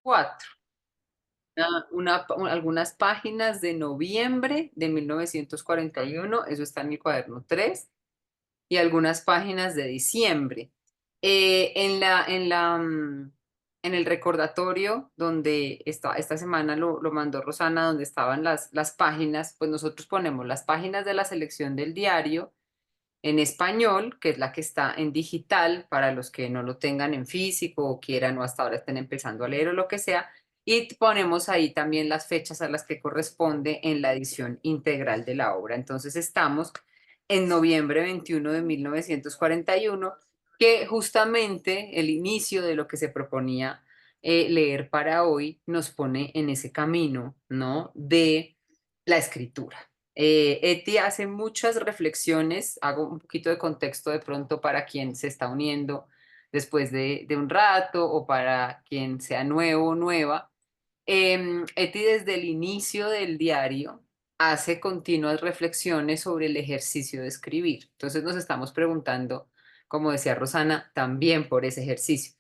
4. Algunas páginas de noviembre de 1941, eso está en mi cuaderno 3, y algunas páginas de diciembre. En el recordatorio donde esta semana lo mandó Rosana, donde estaban las páginas, pues nosotros ponemos las páginas de la selección del diario en español, que es la que está en digital para los que no lo tengan en físico o quieran o hasta ahora estén empezando a leer o lo que sea. Y ponemos ahí también las fechas a las que corresponde en la edición integral de la obra. Entonces estamos en noviembre 21 de 1941, que justamente el inicio de lo que se proponía leer para hoy nos pone en ese camino, ¿no? De la escritura. Eti hace muchas reflexiones, hago un poquito de contexto de pronto para quien se está uniendo después de un rato o para quien sea nuevo o nueva. Eti desde el inicio del diario hace continuas reflexiones sobre el ejercicio de escribir. Entonces nos estamos preguntando, como decía Rosana, también por ese ejercicio.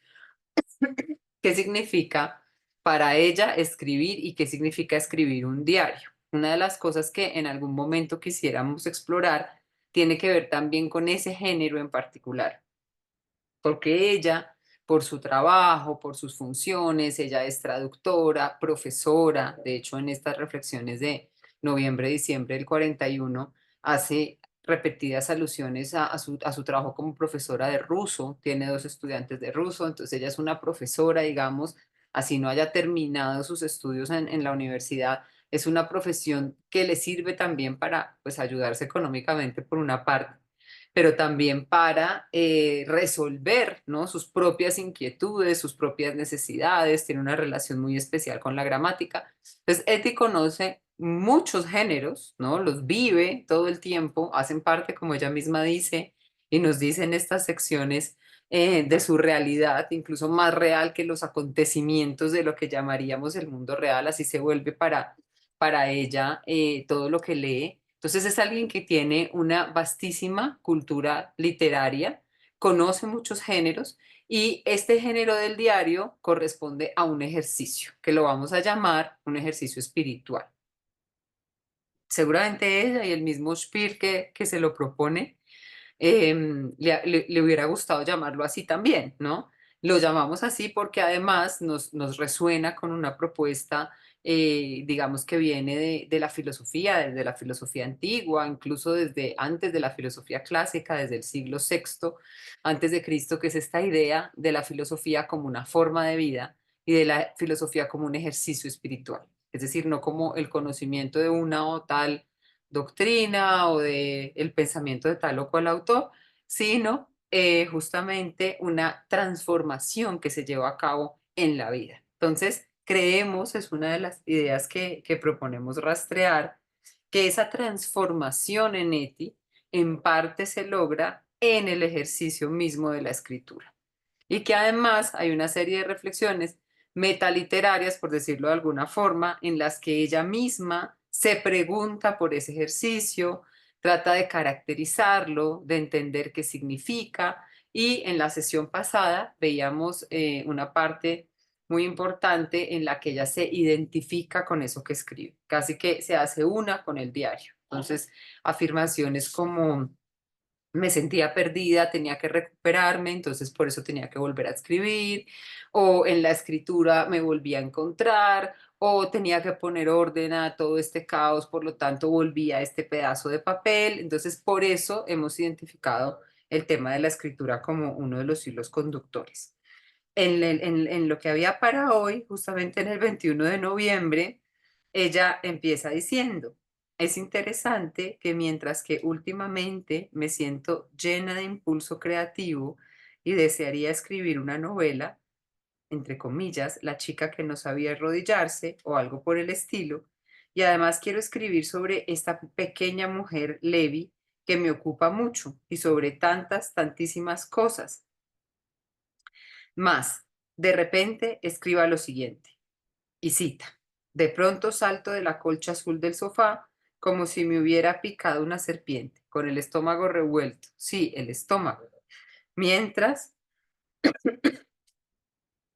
¿Qué significa para ella escribir y qué significa escribir un diario? Una de las cosas que en algún momento quisiéramos explorar tiene que ver también con ese género en particular, porque ella, por su trabajo, por sus funciones, ella es traductora, profesora, de hecho en estas reflexiones de noviembre-diciembre del 41 hace repetidas alusiones a su trabajo como profesora de ruso, tiene dos estudiantes de ruso, entonces ella es una profesora, digamos, así no haya terminado sus estudios en la universidad, es una profesión que le sirve también para, pues, ayudarse económicamente por una parte, pero también para resolver, ¿no? Sus propias inquietudes, sus propias necesidades, tiene una relación muy especial con la gramática. Entonces, Eti conoce muchos géneros, ¿no? Los vive todo el tiempo, hacen parte, como ella misma dice, y nos dice en estas secciones de su realidad, incluso más real que los acontecimientos de lo que llamaríamos el mundo real, así se vuelve para ella todo lo que lee. Entonces es alguien que tiene una vastísima cultura literaria, conoce muchos géneros y este género del diario corresponde a un ejercicio que lo vamos a llamar un ejercicio espiritual. Seguramente ella y el mismo Spir que se lo propone le hubiera gustado llamarlo así también, ¿no? Lo llamamos así porque además nos resuena con una propuesta, digamos, que viene de la filosofía, desde la filosofía antigua, incluso desde antes de la filosofía clásica, desde el siglo sexto antes de Cristo, que es esta idea de la filosofía como una forma de vida y de la filosofía como un ejercicio espiritual. Es decir, no como el conocimiento de una o tal doctrina o de el pensamiento de tal o cual autor, sino justamente una transformación que se lleva a cabo en la vida. Entonces, creemos, es una de las ideas que proponemos rastrear, que esa transformación en Eti en parte se logra en el ejercicio mismo de la escritura y que además hay una serie de reflexiones metaliterarias, por decirlo de alguna forma, en las que ella misma se pregunta por ese ejercicio, trata de caracterizarlo, de entender qué significa, y en la sesión pasada veíamos una parte muy importante en la que ella se identifica con eso que escribe, casi que se hace una con el diario. Entonces, afirmaciones como me sentía perdida, tenía que recuperarme, entonces por eso tenía que volver a escribir, o en la escritura me volví a encontrar, o tenía que poner orden a todo este caos, por lo tanto volví a este pedazo de papel. Entonces por eso hemos identificado el tema de la escritura como uno de los hilos conductores. En lo que había para hoy, justamente en el 21 de noviembre, ella empieza diciendo, es interesante que mientras que últimamente me siento llena de impulso creativo y desearía escribir una novela, entre comillas, La chica que no sabía arrodillarse o algo por el estilo, y además quiero escribir sobre esta pequeña mujer Levi que me ocupa mucho y sobre tantísimas cosas más. De repente escriba lo siguiente, y cita, de pronto salto de la colcha azul del sofá como si me hubiera picado una serpiente, con el estómago revuelto. Sí, el estómago. Mientras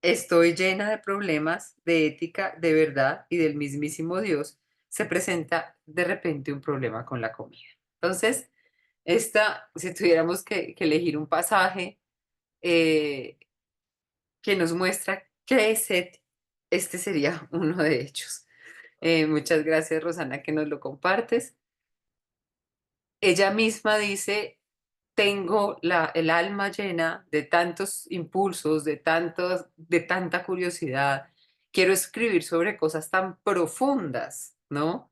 estoy llena de problemas, de ética, de verdad y del mismísimo Dios, se presenta de repente un problema con la comida. Entonces, si tuviéramos que elegir un pasaje eh, que nos muestra qué es ética, este sería uno de ellos. Muchas gracias, Rosana, que nos lo compartes. Ella misma dice, tengo el alma llena de tantos impulsos, de tanta curiosidad. Quiero escribir sobre cosas tan profundas, ¿no?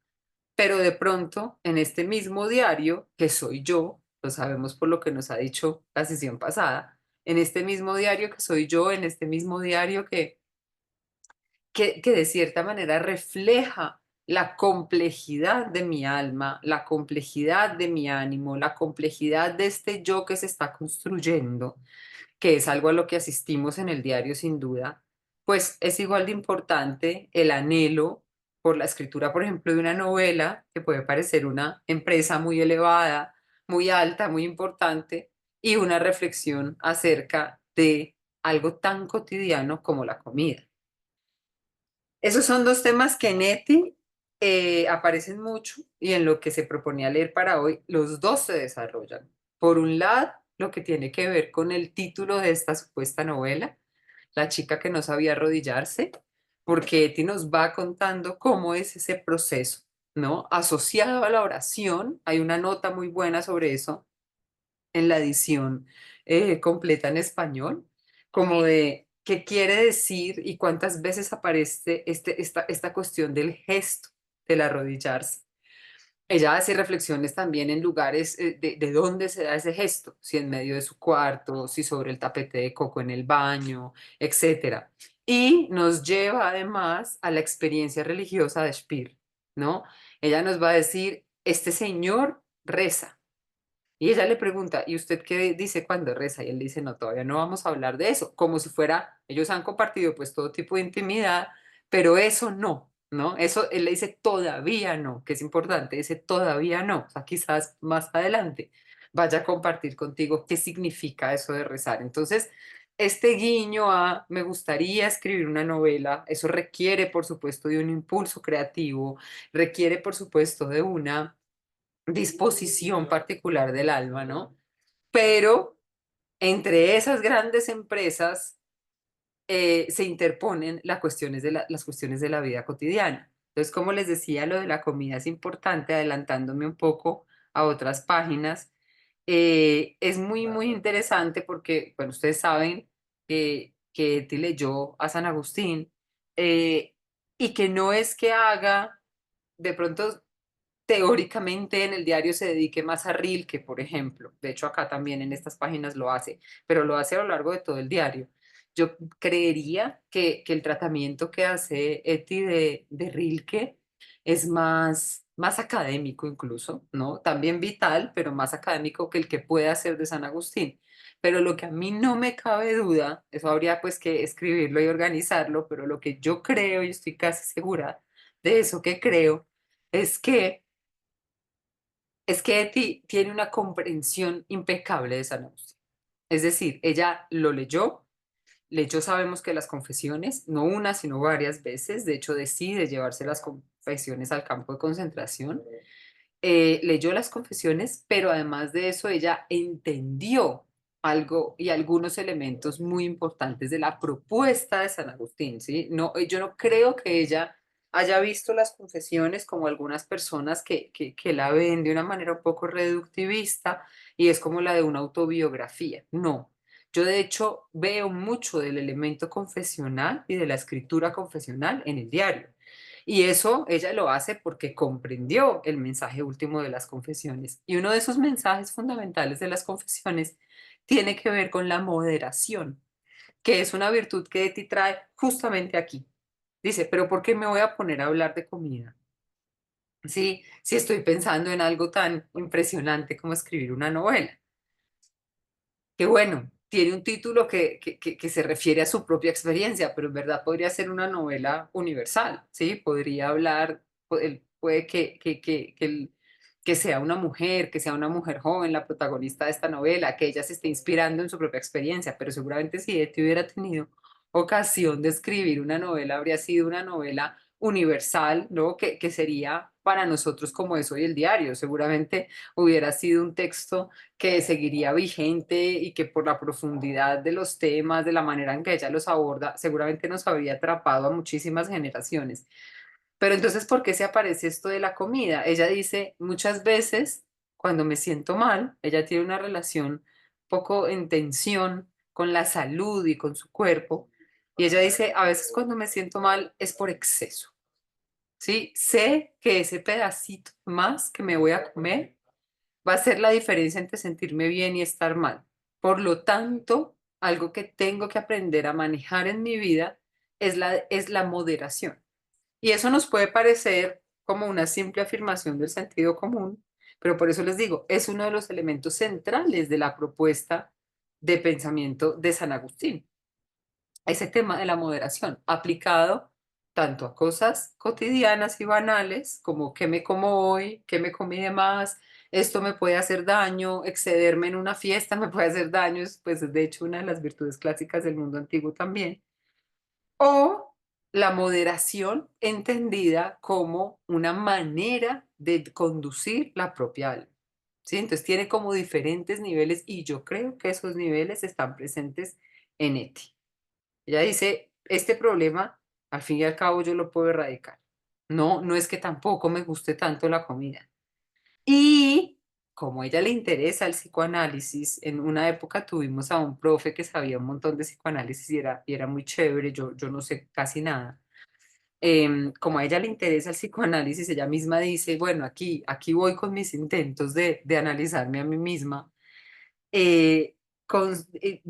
Pero de pronto, en este mismo diario, que soy yo, lo sabemos por lo que nos ha dicho la sesión pasada, en este mismo diario que soy yo, en este mismo diario que de cierta manera refleja la complejidad de mi alma, la complejidad de mi ánimo, la complejidad de este yo que se está construyendo, que es algo a lo que asistimos en el diario sin duda, pues es igual de importante el anhelo por la escritura, por ejemplo, de una novela que puede parecer una empresa muy elevada, muy alta, muy importante, y una reflexión acerca de algo tan cotidiano como la comida. Esos son dos temas que en ETI aparecen mucho y en lo que se proponía leer para hoy, los dos se desarrollan. Por un lado, lo que tiene que ver con el título de esta supuesta novela, La chica que no sabía arrodillarse, porque Eti nos va contando cómo es ese proceso, ¿no? Asociado a la oración, hay una nota muy buena sobre eso en la edición completa en español, como de qué quiere decir y cuántas veces aparece esta cuestión del gesto, del arrodillarse. Ella hace reflexiones también en lugares de dónde se da ese gesto, si en medio de su cuarto, si sobre el tapete de coco en el baño, etcétera. Y nos lleva además a la experiencia religiosa de Speer, ¿no? Ella nos va a decir, este señor reza, y ella le pregunta, ¿y usted qué dice cuando reza? Y él dice, no, todavía no vamos a hablar de eso, como si fuera, ellos han compartido pues todo tipo de intimidad, pero eso no, ¿no? Eso, él le dice todavía no, que es importante, dice todavía no, o sea, quizás más adelante vaya a compartir contigo qué significa eso de rezar. Entonces, este guiño a me gustaría escribir una novela, eso requiere, por supuesto, de un impulso creativo, requiere, por supuesto, de una disposición particular del alma, ¿no? Pero entre esas grandes empresas se interponen las cuestiones de la vida cotidiana. Entonces, como les decía, lo de la comida es importante, adelantándome un poco a otras páginas. Es muy, muy interesante porque, bueno, ustedes saben que Eti leyó a San Agustín y que no es que haga de pronto teóricamente en el diario se dedique más a Rilke, por ejemplo. De hecho, acá también en estas páginas lo hace, pero lo hace a lo largo de todo el diario. Yo creería que el tratamiento que hace Eti de Rilke es más académico incluso, ¿no? También vital, pero más académico que el que puede hacer de San Agustín. Pero lo que a mí no me cabe duda, eso habría pues que escribirlo y organizarlo, pero lo que yo creo y estoy casi segura de eso que creo es que Eti tiene una comprensión impecable de San Agustín. Es decir, ella lo leyó sabemos que las confesiones, no una, sino varias veces, de hecho decide llevarse las confesiones al campo de concentración, leyó las confesiones, pero además de eso ella entendió algo y algunos elementos muy importantes de la propuesta de San Agustín, ¿sí? No, yo no creo que ella haya visto las confesiones como algunas personas que la ven de una manera un poco reductivista y es como la de una autobiografía. No. Yo de hecho veo mucho del elemento confesional y de la escritura confesional en el diario. Y eso ella lo hace porque comprendió el mensaje último de las confesiones. Y uno de esos mensajes fundamentales de las confesiones tiene que ver con la moderación, que es una virtud que Eti trae justamente aquí. Dice, pero ¿por qué me voy a poner a hablar de comida? Sí, si estoy pensando en algo tan impresionante como escribir una novela. Que bueno, tiene un título que se refiere a su propia experiencia, pero en verdad podría ser una novela universal, ¿sí? Podría hablar, puede que sea una mujer joven la protagonista de esta novela, que ella se esté inspirando en su propia experiencia, pero seguramente si Eti hubiera tenido ocasión de escribir una novela habría sido una novela universal, ¿no? Que sería para nosotros como es hoy el diario. Seguramente hubiera sido un texto que seguiría vigente y que por la profundidad de los temas, de la manera en que ella los aborda, seguramente nos habría atrapado a muchísimas generaciones. Pero entonces, ¿por qué se aparece esto de la comida? Ella dice, muchas veces cuando me siento mal, ella tiene una relación poco en tensión con la salud y con su cuerpo, y ella dice, a veces cuando me siento mal es por exceso, ¿sí? Sé que ese pedacito más que me voy a comer va a ser la diferencia entre sentirme bien y estar mal. Por lo tanto, algo que tengo que aprender a manejar en mi vida es la moderación. Y eso nos puede parecer como una simple afirmación del sentido común, pero por eso les digo, es uno de los elementos centrales de la propuesta de pensamiento de San Agustín. Ese tema de la moderación aplicado tanto a cosas cotidianas y banales como qué me como hoy, qué me comí de más, esto me puede hacer daño, excederme en una fiesta me puede hacer daño, pues es de hecho una de las virtudes clásicas del mundo antiguo también, o la moderación entendida como una manera de conducir la propia alma, ¿sí? Entonces tiene como diferentes niveles y yo creo que esos niveles están presentes en Eti. Ella dice, este problema, al fin y al cabo, yo lo puedo erradicar. No, no es que tampoco me guste tanto la comida. Y como a ella le interesa el psicoanálisis, en una época tuvimos a un profe que sabía un montón de psicoanálisis y era muy chévere, yo no sé casi nada. Como a ella le interesa el psicoanálisis, ella misma dice, bueno, aquí voy con mis intentos de analizarme a mí misma eh,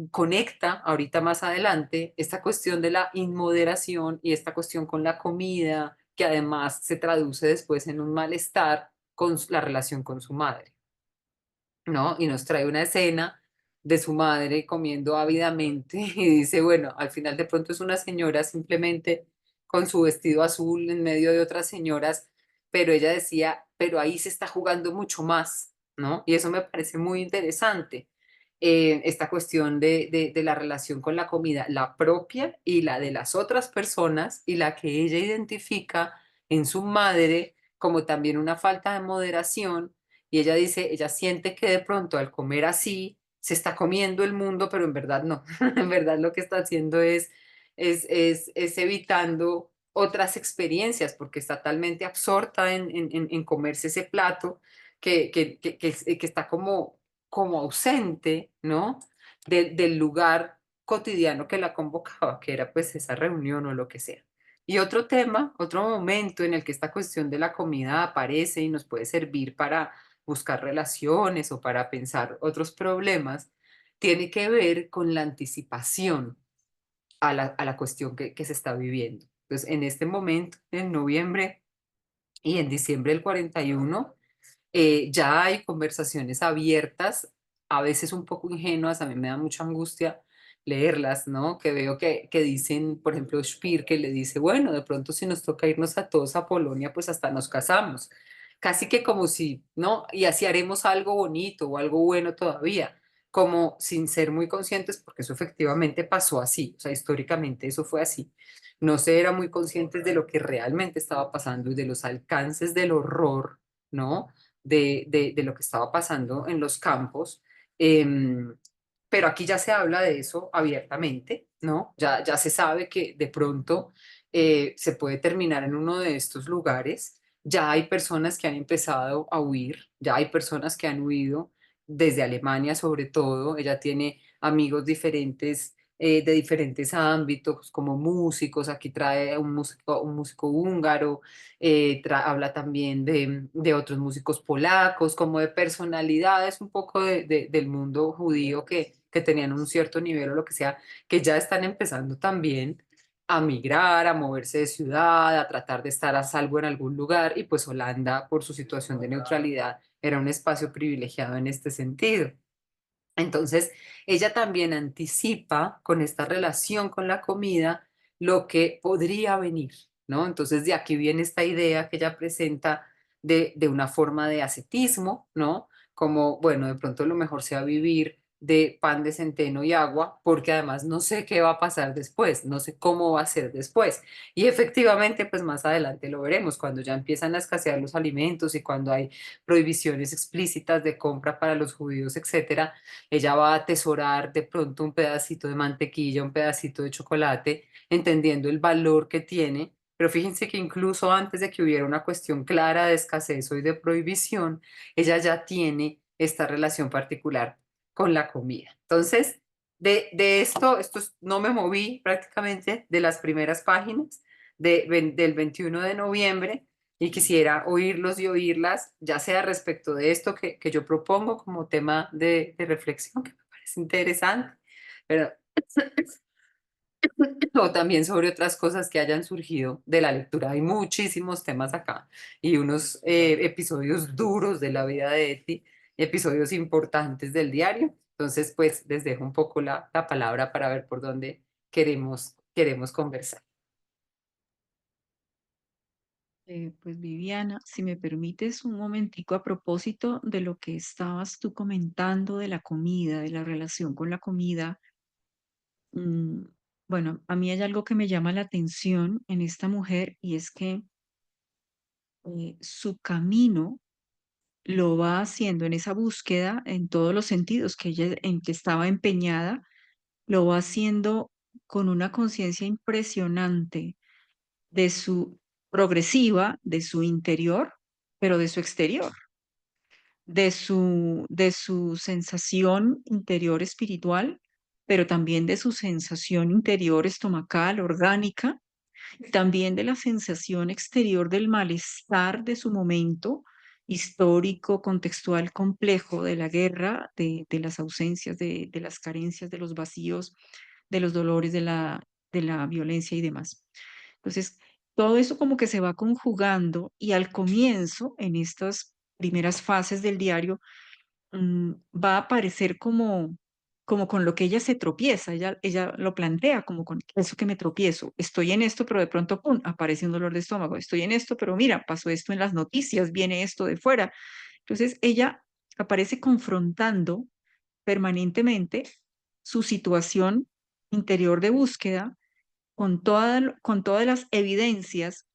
conecta ahorita más adelante esta cuestión de la inmoderación y esta cuestión con la comida, que además se traduce después en un malestar con la relación con su madre, ¿no? Y nos trae una escena de su madre comiendo ávidamente y dice, bueno, al final de pronto es una señora simplemente con su vestido azul en medio de otras señoras, pero ella decía, pero ahí se está jugando mucho más, ¿no? Y eso me parece muy interesante. Esta cuestión de la relación con la comida, la propia y la de las otras personas y la que ella identifica en su madre como también una falta de moderación y ella dice, ella siente que de pronto al comer así se está comiendo el mundo, pero en verdad no. En verdad lo que está haciendo es evitando otras experiencias porque está talmente absorta en comerse ese plato que está como ausente, ¿no? Del lugar cotidiano que la convocaba, que era pues esa reunión o lo que sea. Y otro tema, otro momento en el que esta cuestión de la comida aparece y nos puede servir para buscar relaciones o para pensar otros problemas, tiene que ver con la anticipación a la cuestión que se está viviendo. Entonces, en este momento, en noviembre y en diciembre del 41, ya hay conversaciones abiertas, a veces un poco ingenuas, a mí me da mucha angustia leerlas, ¿no? Que veo que dicen, por ejemplo, Speer, que le dice, bueno, de pronto si nos toca irnos a todos a Polonia, pues hasta nos casamos. Casi que como si, ¿no? Y así haremos algo bonito o algo bueno todavía, como sin ser muy conscientes, porque eso efectivamente pasó así, o sea, históricamente eso fue así. No se era muy conscientes de lo que realmente estaba pasando y de los alcances del horror, ¿no? De lo que estaba pasando en los campos. em, pero aquí ya se habla de eso abiertamente, ¿no? Ya se sabe que de pronto se puede terminar en uno de estos lugares. Ya hay personas que han empezado a huir, ya hay personas que han huido desde Alemania sobre todo. Ella tiene amigos diferentes de diferentes ámbitos, como músicos. Aquí trae un músico húngaro, habla también de otros músicos polacos, como de personalidades un poco del mundo judío que tenían un cierto nivel o lo que sea, que ya están empezando también a migrar, a moverse de ciudad, a tratar de estar a salvo en algún lugar, y pues Holanda, por su situación de neutralidad, era un espacio privilegiado en este sentido. Entonces, ella también anticipa con esta relación con la comida lo que podría venir, ¿no? Entonces, de aquí viene esta idea que ella presenta de una forma de ascetismo, ¿no? Como, bueno, de pronto lo mejor sea vivir de pan de centeno y agua, porque además no sé qué va a pasar después, no sé cómo va a ser después. Y efectivamente, pues más adelante lo veremos, cuando ya empiezan a escasear los alimentos y cuando hay prohibiciones explícitas de compra para los judíos, etcétera, ella va a atesorar de pronto un pedacito de mantequilla, un pedacito de chocolate, entendiendo el valor que tiene. Pero fíjense que incluso antes de que hubiera una cuestión clara de escasez y de prohibición, ella ya tiene esta relación particular con la comida. Entonces, no me moví prácticamente de las primeras páginas del 21 de noviembre y quisiera oírlos y oírlas, ya sea respecto de esto que yo propongo como tema de reflexión, que me parece interesante, pero o también sobre otras cosas que hayan surgido de la lectura. Hay muchísimos temas acá y unos episodios duros de la vida de Eti, episodios importantes del diario. Entonces, pues les dejo un poco la palabra para ver por dónde queremos conversar. Pues Viviana, si me permites un momentico a propósito de lo que estabas tú comentando de la comida, de la relación con la comida, mm, bueno, a mí hay algo que me llama la atención en esta mujer y es que su camino lo va haciendo en esa búsqueda en todos los sentidos que ella en que estaba empeñada, lo va haciendo con una conciencia impresionante de su progresiva, de su interior, pero de su exterior, de su sensación interior espiritual, pero también de su sensación interior estomacal, orgánica, también de la sensación exterior del malestar de su momento histórico, contextual, complejo de la guerra, de las ausencias, de las carencias, de los vacíos, de los dolores, de la violencia y demás. Entonces, todo eso como que se va conjugando y al comienzo, en estas primeras fases del diario, va a aparecer como, como con lo que ella se tropieza, ella lo plantea como con eso que me tropiezo, estoy en esto, pero de pronto, ¡pum!, aparece un dolor de estómago, estoy en esto, pero mira, pasó esto en las noticias, viene esto de fuera. Entonces, ella aparece confrontando permanentemente su situación interior de búsqueda con todas las evidencias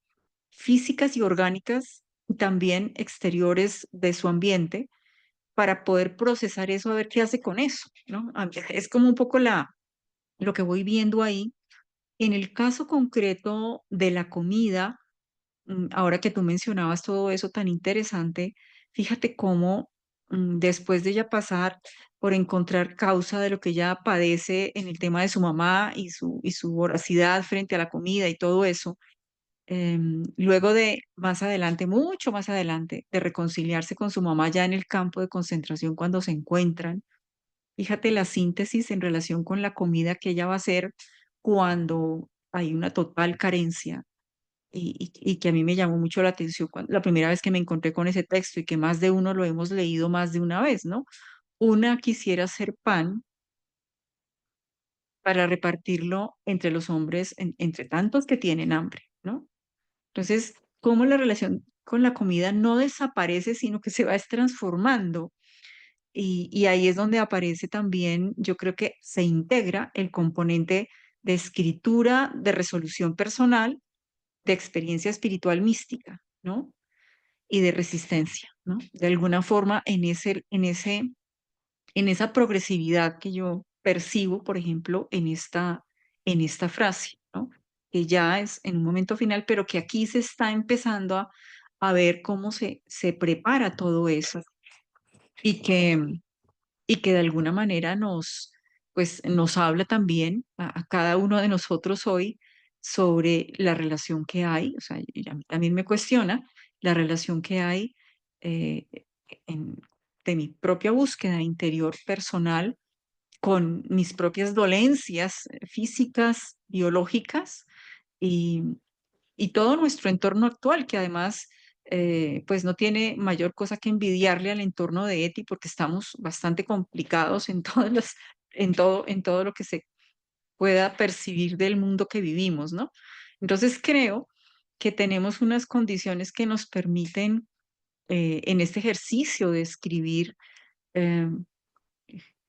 físicas y orgánicas y también exteriores de su ambiente para poder procesar eso, a ver qué hace con eso, ¿no? Es como un poco lo que voy viendo ahí. En el caso concreto de la comida, ahora que tú mencionabas todo eso tan interesante, fíjate cómo después de ella pasar por encontrar causa de lo que ella padece en el tema de su mamá y su voracidad frente a la comida y todo eso, luego de más adelante, mucho más adelante, de reconciliarse con su mamá ya en el campo de concentración cuando se encuentran, fíjate la síntesis en relación con la comida que ella va a hacer cuando hay una total carencia y que a mí me llamó mucho la atención la primera vez que me encontré con ese texto y que más de uno lo hemos leído más de una vez, ¿no? Una quisiera hacer pan para repartirlo entre los hombres, entre tantos que tienen hambre, ¿no? Entonces, cómo la relación con la comida no desaparece, sino que se va es transformando. Y ahí es donde aparece también, yo creo que se integra el componente de escritura, de resolución personal, de experiencia espiritual mística, ¿no? Y de resistencia, ¿no? De alguna forma, en esa progresividad que yo percibo, por ejemplo, en esta frase, ¿no? Que ya es en un momento final, pero que aquí se está empezando a ver cómo se prepara todo eso y y que de alguna manera pues, nos habla también a cada uno de nosotros hoy sobre la relación que hay, o sea, y a mí también me cuestiona la relación que hay eh, en- de mi propia búsqueda interior personal con mis propias dolencias físicas, biológicas y, y todo nuestro entorno actual, que además pues no tiene mayor cosa que envidiarle al entorno de Eti porque estamos bastante complicados en en todo lo que se pueda percibir del mundo que vivimos, ¿no? Entonces creo que tenemos unas condiciones que nos permiten en este ejercicio de escribir, eh,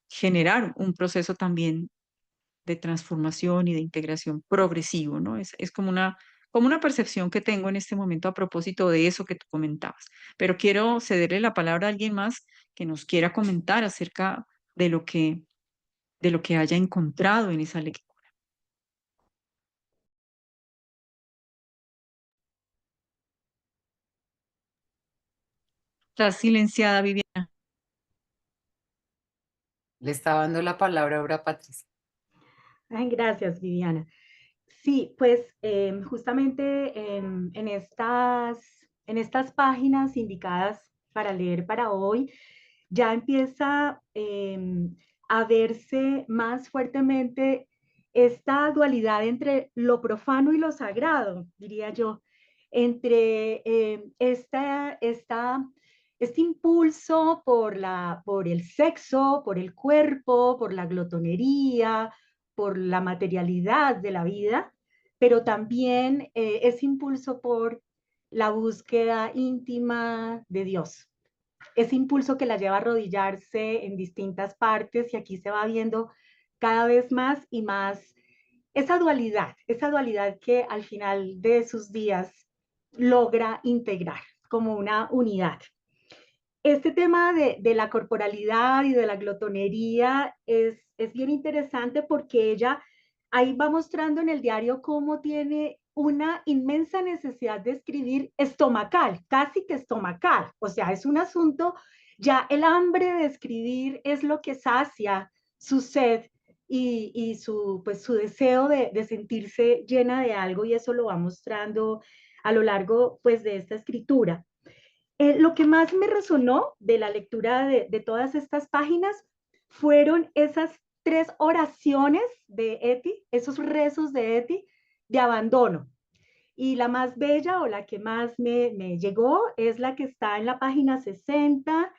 generar un proceso también de transformación y de integración progresivo, ¿no? Es como una percepción que tengo en este momento a propósito de eso que tú comentabas. Pero quiero cederle la palabra a alguien más que nos quiera comentar acerca de de lo que haya encontrado en esa lectura. Estás silenciada, Viviana. Le estaba dando la palabra ahora a Patricia. Ay, gracias, Viviana. Sí, pues justamente en estas páginas indicadas para leer para hoy, ya empieza a verse más fuertemente esta dualidad entre lo profano y lo sagrado, diría yo, entre este impulso por el sexo, por el cuerpo, por la glotonería, por la materialidad de la vida, pero también ese impulso por la búsqueda íntima de Dios, ese impulso que la lleva a arrodillarse en distintas partes y aquí se va viendo cada vez más y más esa dualidad que al final de sus días logra integrar como una unidad. Este tema de la corporalidad y de la glotonería es bien interesante porque ella ahí va mostrando en el diario cómo tiene una inmensa necesidad de escribir estomacal, casi que estomacal. O sea, es un asunto, ya el hambre de escribir es lo que sacia su sed y pues, su deseo de sentirse llena de algo y eso lo va mostrando a lo largo pues, de esta escritura. Lo que más me resonó de la lectura de todas estas páginas fueron esas tres oraciones de Eti, esos rezos de Eti de abandono. Y la más bella o la que más me llegó es la que está en la página 60,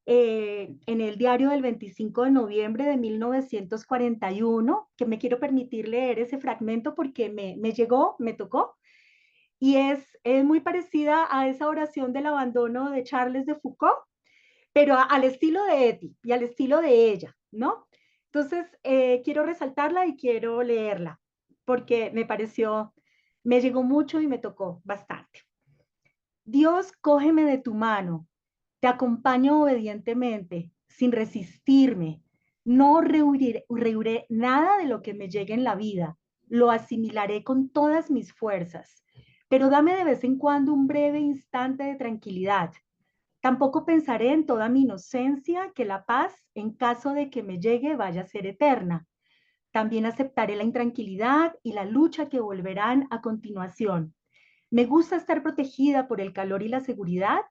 en el diario del 25 de noviembre de 1941, que me quiero permitir leer ese fragmento porque me llegó, me tocó y es muy parecida a esa oración del abandono de Charles de Foucault, pero al estilo de Eti y al estilo de ella, ¿no? Entonces, quiero resaltarla y quiero leerla, porque me pareció, me llegó mucho y me tocó bastante. Dios, cógeme de tu mano, te acompaño obedientemente, sin resistirme. No rehuiré nada de lo que me llegue en la vida, lo asimilaré con todas mis fuerzas, pero dame de vez en cuando un breve instante de tranquilidad. Tampoco pensaré en toda mi inocencia que la paz, en caso de que me llegue, vaya a ser eterna. También aceptaré la intranquilidad y la lucha que volverán a continuación. Me gusta estar protegida por el calor y la seguridad,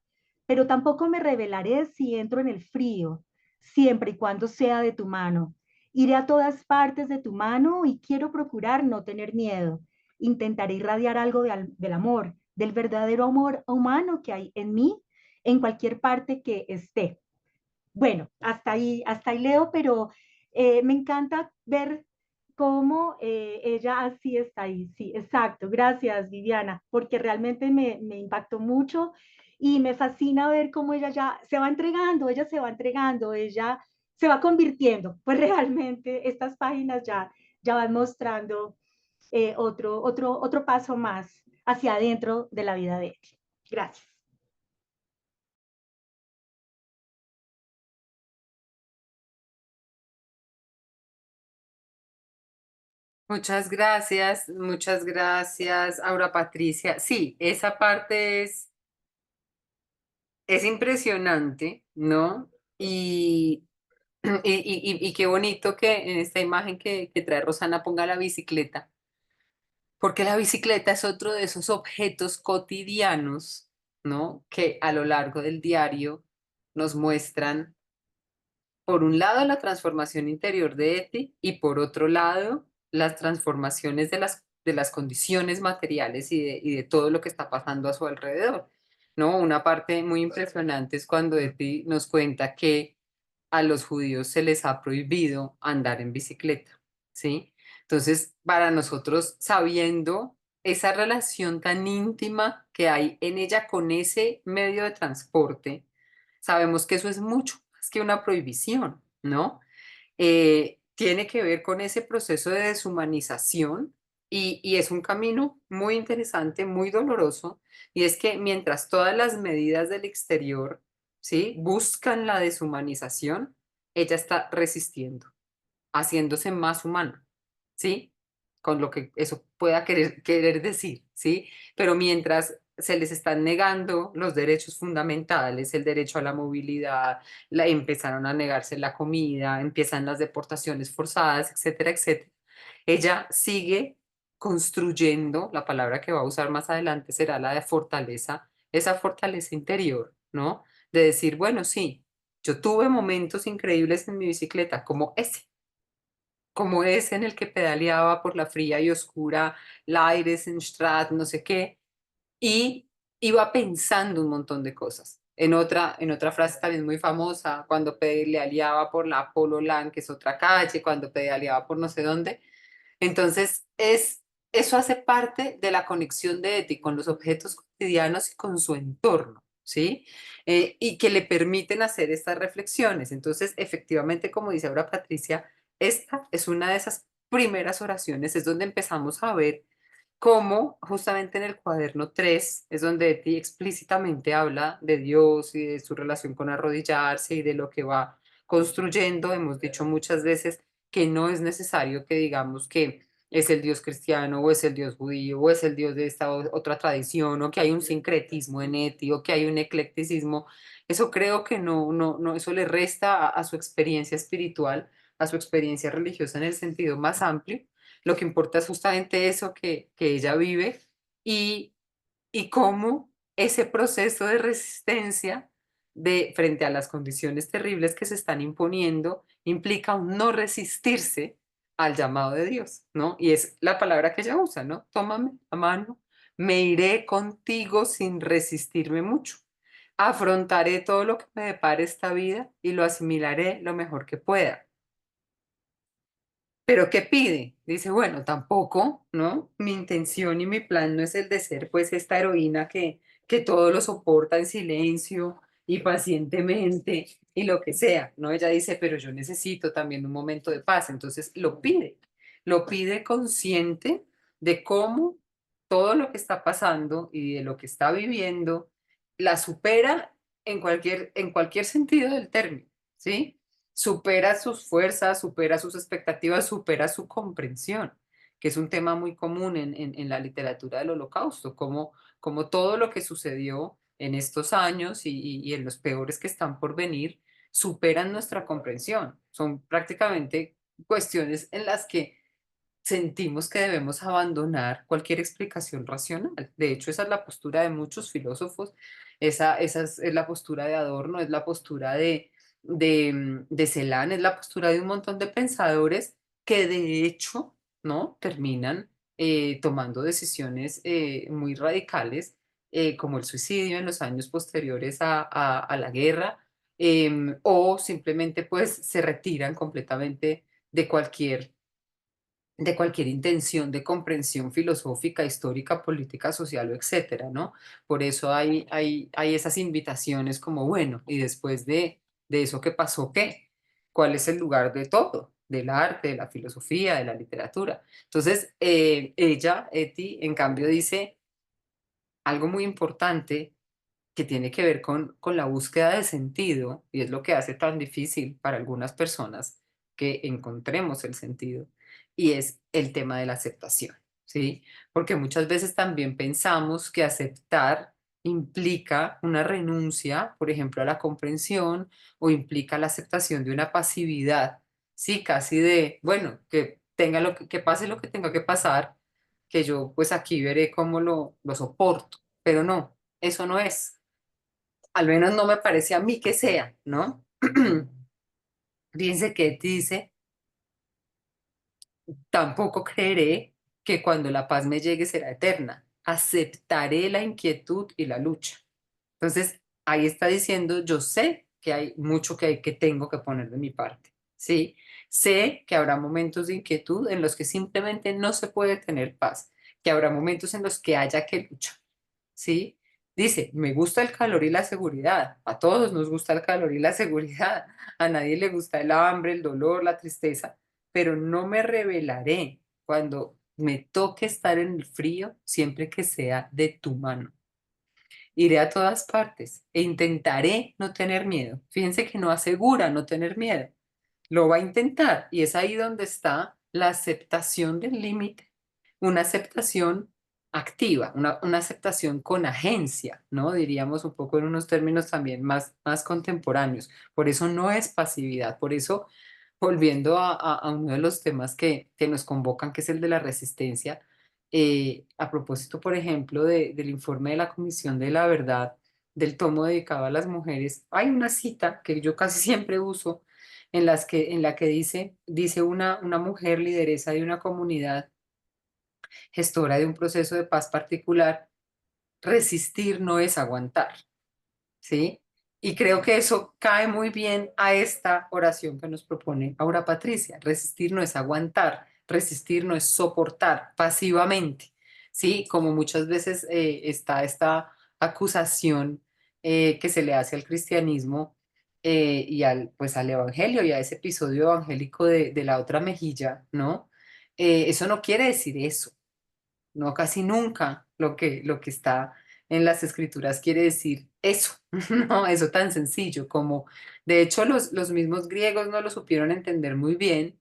pero tampoco me revelaré si entro en el frío, siempre y cuando sea de tu mano. Iré a todas partes de tu mano y quiero procurar no tener miedo. Intentaré irradiar algo del amor, del verdadero amor humano que hay en mí, en cualquier parte que esté. Bueno, hasta ahí leo, pero me encanta ver cómo ella así está ahí. Sí, exacto. Gracias, Viviana, porque realmente me impactó mucho y me fascina ver cómo ella ya se va entregando, ella se va entregando, ella se va convirtiendo. Pues realmente estas páginas ya van mostrando otro paso más hacia adentro de la vida de ella. Gracias. Muchas gracias, Aura Patricia. Sí, esa parte es impresionante, ¿no? Y qué bonito que en esta imagen que trae Rosana ponga la bicicleta, porque la bicicleta es otro de esos objetos cotidianos, ¿no? Que a lo largo del diario nos muestran, por un lado, la transformación interior de Eti y por otro lado, las transformaciones de las condiciones materiales y de todo lo que está pasando a su alrededor, ¿no? Una parte muy impresionante es cuando Eti nos cuenta que a los judíos se les ha prohibido andar en bicicleta, ¿sí? Entonces, para nosotros, sabiendo esa relación tan íntima que hay en ella con ese medio de transporte, sabemos que eso es mucho más que una prohibición, ¿no? tiene que ver con ese proceso de deshumanización y es un camino muy interesante, muy doloroso, y es que mientras todas las medidas del exterior, ¿sí?, buscan la deshumanización, ella está resistiendo, haciéndose más humana, ¿sí? Con lo que eso pueda querer decir, ¿sí? Pero mientras se les están negando los derechos fundamentales, el derecho a la movilidad, empezaron a negarse la comida, empiezan las deportaciones forzadas, etcétera, etcétera. Ella sigue construyendo, la palabra que va a usar más adelante será la de fortaleza, esa fortaleza interior, ¿no? De decir, bueno, sí, yo tuve momentos increíbles en mi bicicleta, como ese en el que pedaleaba por la fría y oscura Leidesenstraat, no sé qué, y iba pensando un montón de cosas. En otra frase también muy famosa, cuando pedaleaba por la Polo Land, que es otra calle, cuando pedaleaba por no sé dónde. Entonces, eso hace parte de la conexión de Eti con los objetos cotidianos y con su entorno, ¿sí? Y que le permiten hacer estas reflexiones. Entonces, efectivamente, como dice ahora Patricia, esta es una de esas primeras oraciones, es donde empezamos a ver cómo justamente en el cuaderno 3 es donde Eti explícitamente habla de Dios y de su relación con arrodillarse y de lo que va construyendo. Hemos dicho muchas veces que no es necesario que digamos que es el Dios cristiano o es el Dios judío o es el Dios de esta otra tradición o que hay un sincretismo en Eti o que hay un eclecticismo. Eso creo que no, eso le resta a su experiencia espiritual, a su experiencia religiosa en el sentido más amplio. Lo que importa es justamente eso que ella vive y, y cómo ese proceso de resistencia frente a las condiciones terribles que se están imponiendo implica un no resistirse al llamado de Dios, ¿no? Y es la palabra que ella usa, ¿no? Tómame la mano, me iré contigo sin resistirme mucho. Afrontaré todo lo que me depare esta vida y lo asimilaré lo mejor que pueda. Pero ¿qué pide? Dice, bueno, tampoco, ¿no? Mi intención y mi plan no es el de ser pues esta heroína que todo lo soporta en silencio y pacientemente y lo que sea, ¿no? Ella dice, pero yo necesito también un momento de paz, entonces lo pide consciente de cómo todo lo que está pasando y de lo que está viviendo la supera en cualquier sentido del término, ¿sí? Supera sus fuerzas, supera sus expectativas, supera su comprensión, que es un tema muy común en la literatura del Holocausto, como todo lo que sucedió en estos años y en los peores que están por venir, superan nuestra comprensión. Son prácticamente cuestiones en las que sentimos que debemos abandonar cualquier explicación racional. De hecho, esa es la postura de muchos filósofos, esa es la postura de Adorno, es la postura de Celan, es la postura de un montón de pensadores que de hecho, ¿no?, terminan tomando decisiones muy radicales, como el suicidio en los años posteriores a la guerra, o simplemente pues se retiran completamente de cualquier de cualquier intención de comprensión filosófica, histórica, política, social o etcétera, ¿no? Por eso hay esas invitaciones como, bueno, y después de eso que pasó, ¿qué? ¿Cuál es el lugar de todo? Del arte, de la filosofía, de la literatura. Entonces, ella, Eti, en cambio, dice algo muy importante que tiene que ver con la búsqueda de sentido, y es lo que hace tan difícil para algunas personas que encontremos el sentido, y es el tema de la aceptación, ¿sí? Porque muchas veces también pensamos que aceptar implica una renuncia, por ejemplo, a la comprensión, o implica la aceptación de una pasividad, ¿sí? Casi de, bueno, que tenga que pase lo que tenga que pasar, que yo pues aquí veré cómo lo soporto, pero no, eso no es. Al menos no me parece a mí que sea, ¿no? Dice que dice, tampoco creeré que cuando la paz me llegue será eterna. Aceptaré la inquietud y la lucha. Entonces, ahí está diciendo, yo sé que hay mucho que tengo que poner de mi parte, ¿sí? Sé que habrá momentos de inquietud en los que simplemente no se puede tener paz, que habrá momentos en los que haya que luchar, ¿sí? Dice, me gusta el calor y la seguridad. A todos nos gusta el calor y la seguridad. A nadie le gusta el hambre, el dolor, la tristeza, pero no me rebelaré cuando me toque estar en el frío, siempre que sea de tu mano. Iré a todas partes e intentaré no tener miedo. Fíjense que no asegura no tener miedo. Lo va a intentar y es ahí donde está la aceptación del límite, una aceptación activa, una aceptación con agencia, ¿no? Diríamos un poco en unos términos también más contemporáneos. Por eso no es pasividad, por eso, volviendo a uno de los temas que nos convocan, que es el de la resistencia, a propósito, por ejemplo, del informe de la Comisión de la Verdad, del tomo dedicado a las mujeres, hay una cita que yo casi siempre uso en la que dice una mujer lideresa de una comunidad, gestora de un proceso de paz particular, resistir no es aguantar, ¿sí? Y creo que eso cae muy bien a esta oración que nos propone Aura Patricia. Resistir no es aguantar, resistir no es soportar pasivamente, ¿sí? Como muchas veces está esta acusación que se le hace al cristianismo y pues al evangelio y a ese episodio evangélico de la otra mejilla, ¿no? Eso no quiere decir eso, no, casi nunca lo que está en las escrituras quiere decir eso, no, eso tan sencillo como, de hecho, los mismos griegos no lo supieron entender muy bien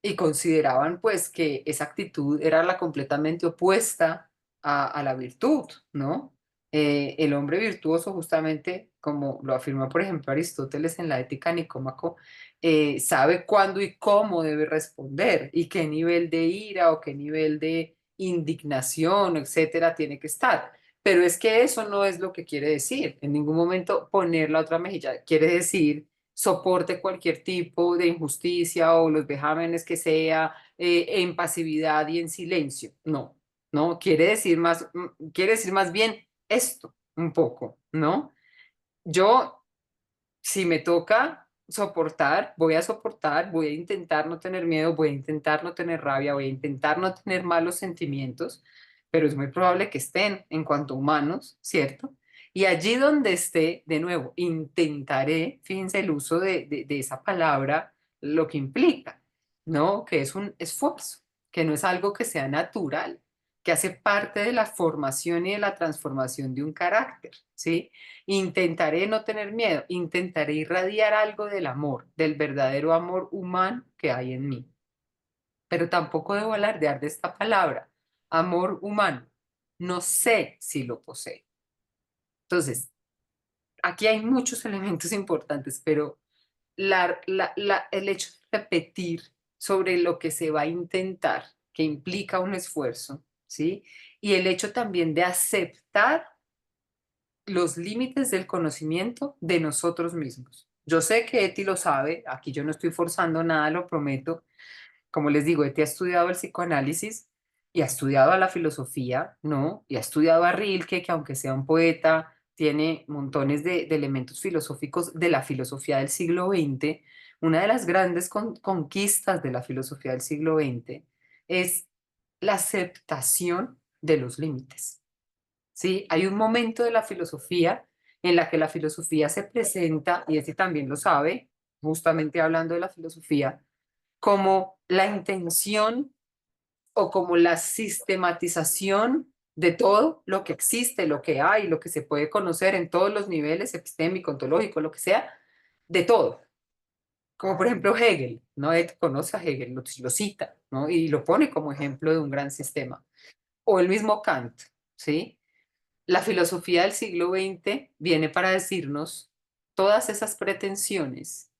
y consideraban pues que esa actitud era la completamente opuesta a la virtud, ¿no? El hombre virtuoso, justamente, como lo afirma, por ejemplo, Aristóteles en la Ética Nicómaco, sabe cuándo y cómo debe responder y qué nivel de ira o qué nivel de indignación, etcétera, tiene que estar. Pero es que eso no es lo que quiere decir. En ningún momento poner la otra mejilla quiere decir soporte cualquier tipo de injusticia o los vejámenes que sea, en pasividad y en silencio. No, no, quiere decir más bien esto, un poco, ¿no? Yo, si me toca soportar, voy a intentar no tener miedo, voy a intentar no tener rabia, voy a intentar no tener malos sentimientos, pero es muy probable que estén en cuanto humanos, ¿cierto? Y allí donde esté, de nuevo, intentaré, fíjense el uso de esa palabra, lo que implica, ¿no? Que es un esfuerzo, que no es algo que sea natural, que hace parte de la formación y de la transformación de un carácter, ¿sí? Intentaré no tener miedo, intentaré irradiar algo del amor, del verdadero amor humano que hay en mí. Pero tampoco debo alardear de esta palabra, amor humano. No sé si lo posee. Entonces, aquí hay muchos elementos importantes, pero el hecho de repetir sobre lo que se va a intentar, que implica un esfuerzo, ¿sí? Y el hecho también de aceptar los límites del conocimiento de nosotros mismos. Yo sé que Eti lo sabe, aquí yo no estoy forzando nada, lo prometo. Como les digo, Eti ha estudiado el psicoanálisis y ha estudiado a la filosofía, ¿no? Y ha estudiado a Rilke, que aunque sea un poeta, tiene montones de elementos filosóficos de la filosofía del siglo XX. Una de las grandes conquistas de la filosofía del siglo XX es la aceptación de los límites. ¿Sí? Hay un momento de la filosofía en la que la filosofía se presenta, y este también lo sabe, justamente hablando de la filosofía, como la intención o como la sistematización de todo lo que existe, lo que hay, lo que se puede conocer en todos los niveles, epistémico, ontológico, lo que sea, de todo. Como por ejemplo Hegel, ¿no? Él conoce a Hegel, lo cita, ¿no? Y lo pone como ejemplo de un gran sistema. O el mismo Kant, ¿sí? La filosofía del siglo XX viene para decirnos todas esas pretensiones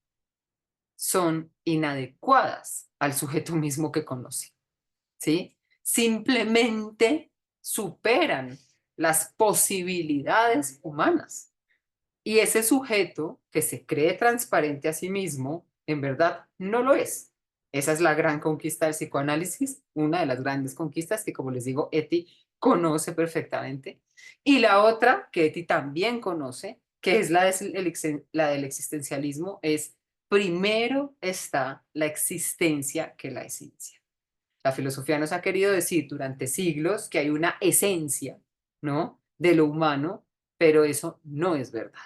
son inadecuadas al sujeto mismo que conoce, ¿sí? Simplemente superan las posibilidades humanas. Y ese sujeto que se cree transparente a sí mismo, en verdad no lo es. Esa es la gran conquista del psicoanálisis, una de las grandes conquistas que, como les digo, Eti conoce perfectamente. Y la otra, que Eti también conoce, que es la del existencialismo, es primero está la existencia que la esencia. La filosofía nos ha querido decir durante siglos que hay una esencia, ¿no? De lo humano pero eso no es verdad.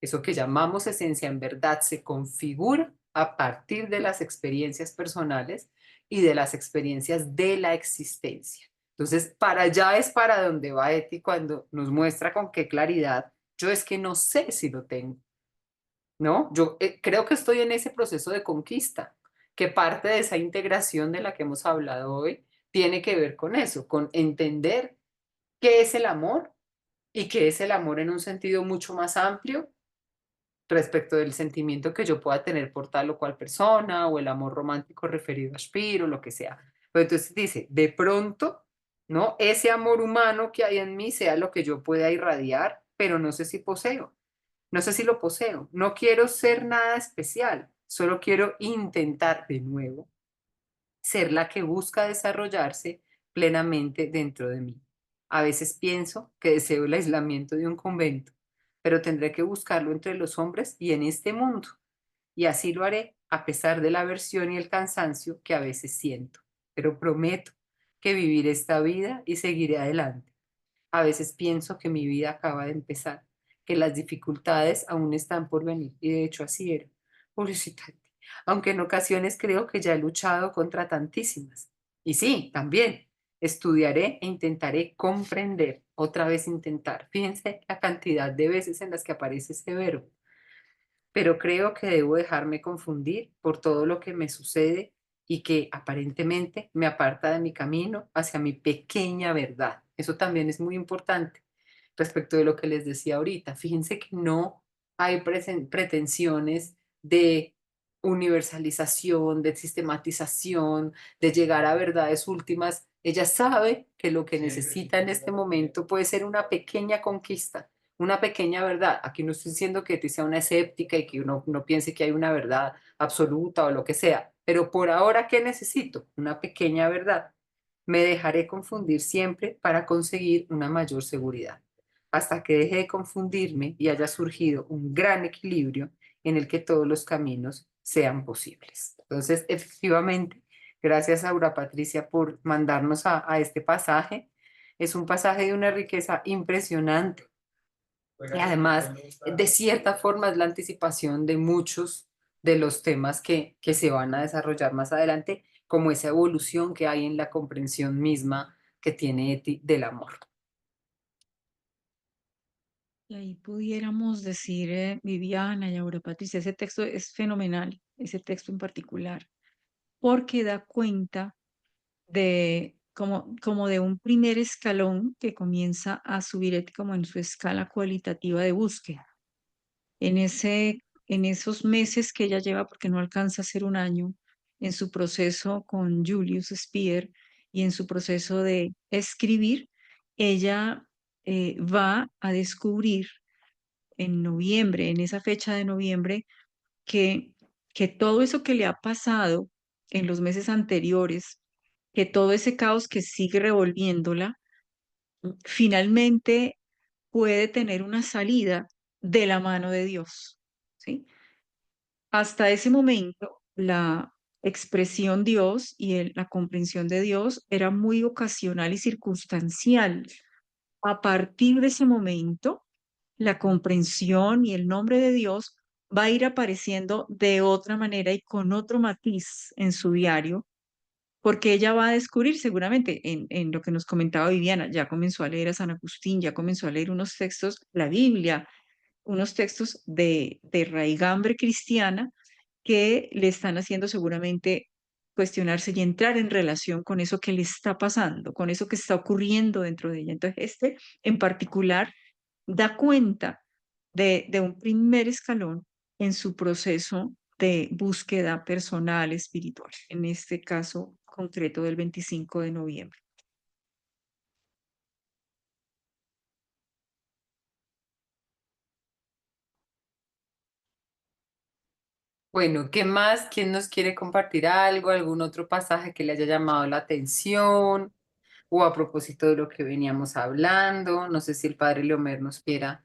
Eso que llamamos esencia en verdad se configura a partir de las experiencias personales y de las experiencias de la existencia. Entonces, para allá es para donde va Eti cuando nos muestra con qué claridad yo es que no sé si lo tengo, ¿no? Yo creo que estoy en ese proceso de conquista, que parte de esa integración de la que hemos hablado hoy tiene que ver con eso, con entender qué es el amor y qué es el amor en un sentido mucho más amplio respecto del sentimiento que yo pueda tener por tal o cual persona o el amor romántico referido a Spiro, lo que sea. Pero entonces dice, de pronto, ¿no? Ese amor humano que hay en mí sea lo que yo pueda irradiar, pero no sé si poseo, no sé si lo poseo. No quiero ser nada especial, solo quiero intentar de nuevo ser la que busca desarrollarse plenamente dentro de mí. A veces pienso que deseo el aislamiento de un convento, pero tendré que buscarlo entre los hombres y en este mundo, y así lo haré a pesar de la aversión y el cansancio que a veces siento, pero prometo que viviré esta vida y seguiré adelante. A veces pienso que mi vida acaba de empezar, que las dificultades aún están por venir, y de hecho así era. Pobrecita, aunque en ocasiones creo que ya he luchado contra tantísimas. Y sí, también estudiaré e intentaré comprender, otra vez intentar. Fíjense la cantidad de veces en las que aparece ese verbo, pero creo que debo dejarme confundir por todo lo que me sucede y que aparentemente me aparta de mi camino hacia mi pequeña verdad. Eso también es muy importante respecto de lo que les decía ahorita. Fíjense que no hay pretensiones de universalización, de sistematización, de llegar a verdades últimas. Ella sabe que lo que necesita en este momento puede ser una pequeña conquista, una pequeña verdad. Aquí no estoy diciendo que te sea una escéptica y que uno no piense que hay una verdad absoluta o lo que sea, pero por ahora, ¿qué necesito? Una pequeña verdad. Me dejaré confundir siempre para conseguir una mayor seguridad, hasta que deje de confundirme y haya surgido un gran equilibrio en el que todos los caminos sean posibles. Entonces, efectivamente, gracias a Aura Patricia por mandarnos a este pasaje. Es un pasaje de una riqueza impresionante y además, de cierta forma, es la anticipación de muchos de los temas que se van a desarrollar más adelante, como esa evolución que hay en la comprensión misma que tiene Eti del amor. Y ahí pudiéramos decir, Viviana y Aura Patricia, ese texto es fenomenal, ese texto en particular, porque da cuenta de como de un primer escalón que comienza a subir como en su escala cualitativa de búsqueda. En en esos meses que ella lleva, porque no alcanza a ser un año, en su proceso con Julius Speer y en su proceso de escribir, ella va a descubrir en noviembre, en esa fecha de noviembre, que, que todo eso que le ha pasado en los meses anteriores, que todo ese caos que sigue revolviéndola, finalmente puede tener una salida de la mano de Dios, ¿sí? Hasta ese momento, la expresión Dios y la comprensión de Dios era muy ocasional y circunstancial. A partir de ese momento, la comprensión y el nombre de Dios va a ir apareciendo de otra manera y con otro matiz en su diario, porque ella va a descubrir seguramente en lo que nos comentaba Viviana, ya comenzó a leer a San Agustín, ya comenzó a leer unos textos, la Biblia, unos textos de raigambre cristiana que le están haciendo seguramente cuestionarse y entrar en relación con eso que le está pasando, con eso que está ocurriendo dentro de ella. Entonces, este en particular da cuenta de un primer escalón en su proceso de búsqueda personal, espiritual, en este caso concreto del 25 de noviembre. Bueno, ¿qué más? ¿Quién nos quiere compartir algo? ¿Algún otro pasaje que le haya llamado la atención? O a propósito de lo que veníamos hablando, no sé si el padre Leomer nos quiera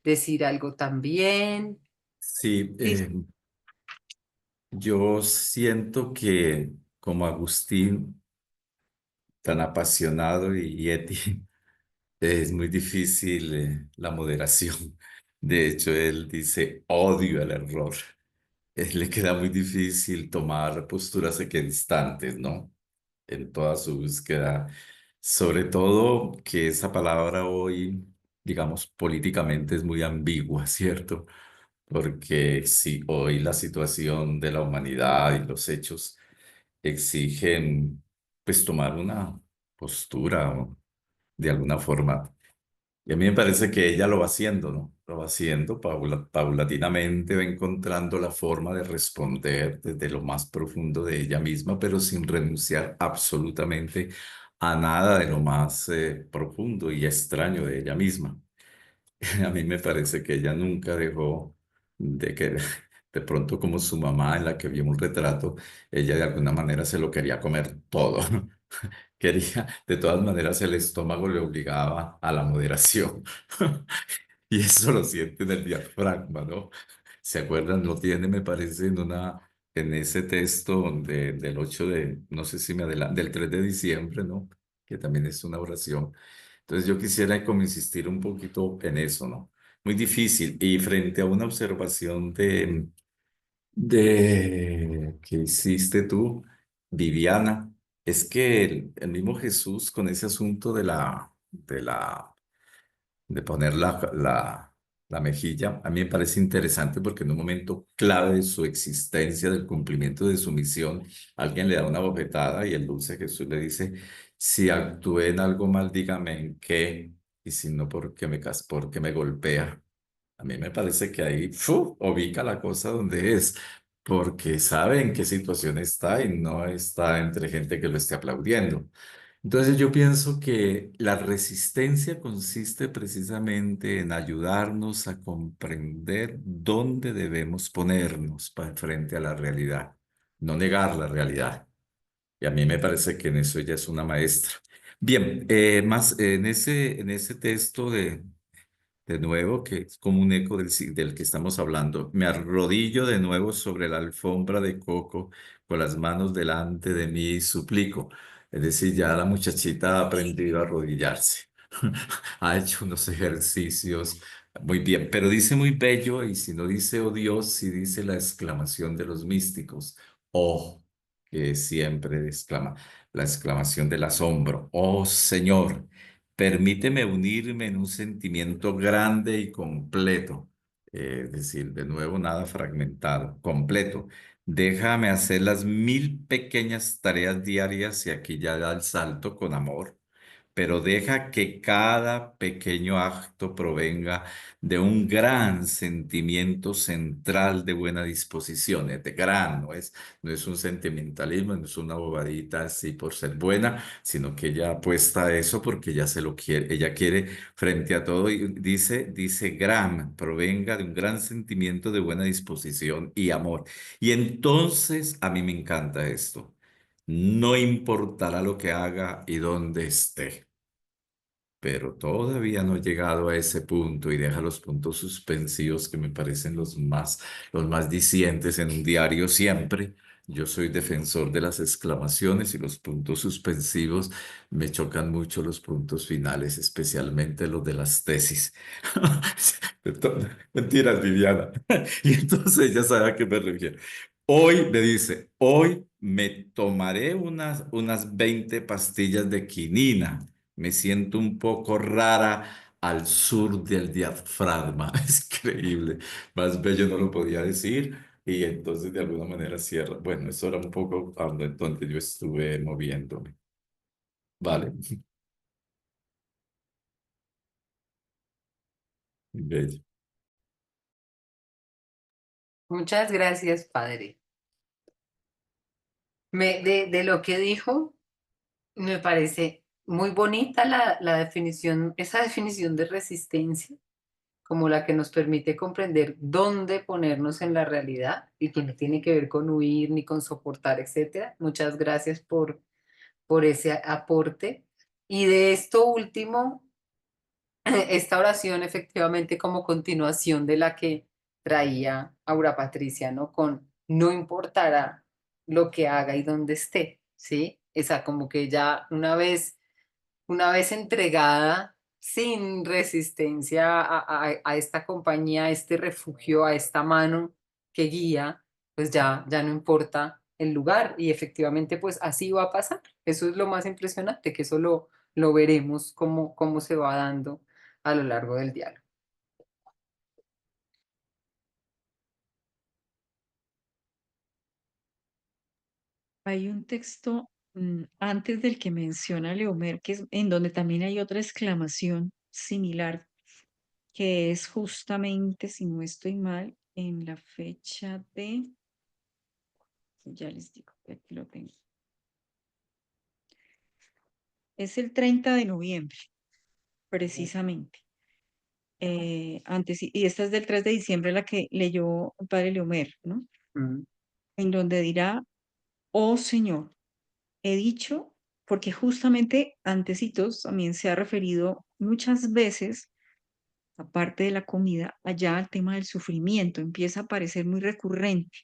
decir algo también. Sí, Sí, yo siento que como Agustín, tan apasionado y Eti, es muy difícil la moderación. De hecho, él dice, odio el error. Le queda muy difícil tomar posturas equidistantes, ¿no? En toda su búsqueda. Sobre todo que esa palabra hoy, digamos, políticamente es muy ambigua, ¿cierto? Porque si hoy la situación de la humanidad y los hechos exigen, pues, tomar una postura o de alguna forma. Y a mí me parece que ella lo va haciendo, ¿no? Lo va haciendo paulatinamente, va encontrando la forma de responder desde lo más profundo de ella misma, pero sin renunciar absolutamente a nada de lo más profundo y extraño de ella misma. A mí me parece que ella nunca dejó de que, de pronto como su mamá en la que vio un retrato, ella de alguna manera se lo quería comer todo. Quería, de todas maneras, el estómago le obligaba a la moderación. Y eso lo siente en el diafragma, ¿no? ¿Se acuerdan? Lo tiene, me parece, en ese texto del 8 de, no sé si me adelanto, del 3 de diciembre, ¿no? Que también es una oración. Entonces yo quisiera como insistir un poquito en eso, ¿no? Muy difícil. Y frente a una observación de que hiciste tú, Viviana, es que el mismo Jesús con ese asunto de poner la mejilla, a mí me parece interesante porque en un momento clave de su existencia, del cumplimiento de su misión, alguien le da una bofetada y el dulce Jesús le dice, si actué en algo mal, dígame en qué, y si no, ¿por qué me golpea? A mí me parece que ahí ubica la cosa donde es, porque sabe en qué situación está y no está entre gente que lo esté aplaudiendo. Entonces yo pienso que la resistencia consiste precisamente en ayudarnos a comprender dónde debemos ponernos frente a la realidad, no negar la realidad. Y a mí me parece que en eso ella es una maestra. Bien, más en ese texto de nuevo, que es como un eco del que estamos hablando. Me arrodillo de nuevo sobre la alfombra de coco con las manos delante de mí y suplico. Es decir, ya la muchachita ha aprendido a arrodillarse. Ha hecho unos ejercicios muy bien, pero dice muy bello y si no dice oh Dios, si dice la exclamación de los místicos. Oh, que siempre exclama, la exclamación del asombro. Oh Señor. Permíteme unirme en un sentimiento grande y completo. Es decir, de nuevo, nada fragmentado, completo. Déjame hacer las 1000 pequeñas tareas diarias y aquí ya da el salto con amor, pero deja que cada pequeño acto provenga de un gran sentimiento central de buena disposición. Es de gran, no es un sentimentalismo, no es una bobadita así por ser buena, sino que ella apuesta a eso porque ella se lo quiere, ella quiere frente a todo, y dice gran, provenga de un gran sentimiento de buena disposición y amor. Y entonces a mí me encanta esto. No importará lo que haga y dónde esté, pero todavía no he llegado a ese punto y deja los puntos suspensivos que me parecen los más dicientes en un diario siempre. Yo soy defensor de las exclamaciones y los puntos suspensivos. Me chocan mucho los puntos finales, especialmente los de las tesis. Mentiras, Viviana. Y entonces ya sabe a qué me refiero. Hoy me dice, hoy me tomaré unas 20 pastillas de quinina. Me siento un poco rara al sur del diafragma. Es increíble. Más bello no lo podía decir. Y entonces de alguna manera cierra. Bueno, eso era un poco donde yo estuve moviéndome. Vale. Bello. Muchas gracias, padre. De lo que dijo, me parece muy bonita la definición, esa definición de resistencia, como la que nos permite comprender dónde ponernos en la realidad y que no tiene que ver con huir ni con soportar, etcétera. Muchas gracias por ese aporte. Y de esto último, esta oración efectivamente como continuación de la que traía Aura Patricia, ¿no? Con no importará lo que haga y dónde esté, ¿sí? Esa como que ya una vez entregada, sin resistencia a esta compañía, a este refugio, a esta mano que guía, pues ya no importa el lugar y efectivamente pues así va a pasar. Eso es lo más impresionante, que eso lo veremos cómo se va dando a lo largo del diálogo. Hay un texto antes del que menciona Leomer, que es en donde también hay otra exclamación similar, que es justamente, si no estoy mal, en la fecha de, ya les digo, aquí lo tengo. Es el 30 de noviembre, precisamente. Y esta es del 3 de diciembre, la que leyó el padre Leomer, ¿no? Mm. En donde dirá, oh Señor, he dicho, porque justamente antecitos también se ha referido muchas veces, aparte de la comida, allá al tema del sufrimiento, empieza a parecer muy recurrente.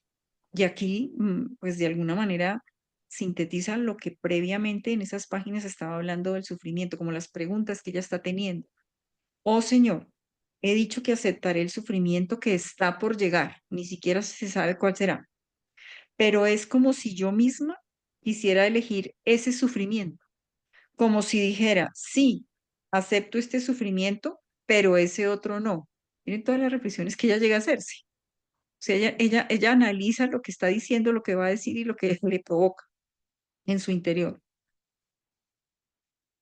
Y aquí, pues de alguna manera, sintetiza lo que previamente en esas páginas estaba hablando del sufrimiento, como las preguntas que ella está teniendo. Oh Señor, he dicho que aceptaré el sufrimiento que está por llegar, ni siquiera se sabe cuál será, pero es como si yo misma quisiera elegir ese sufrimiento, como si dijera, sí, acepto este sufrimiento, pero ese otro no. Miren todas las reflexiones que ella llega a hacerse. O sea, ella analiza lo que está diciendo, lo que va a decir y lo que le provoca en su interior.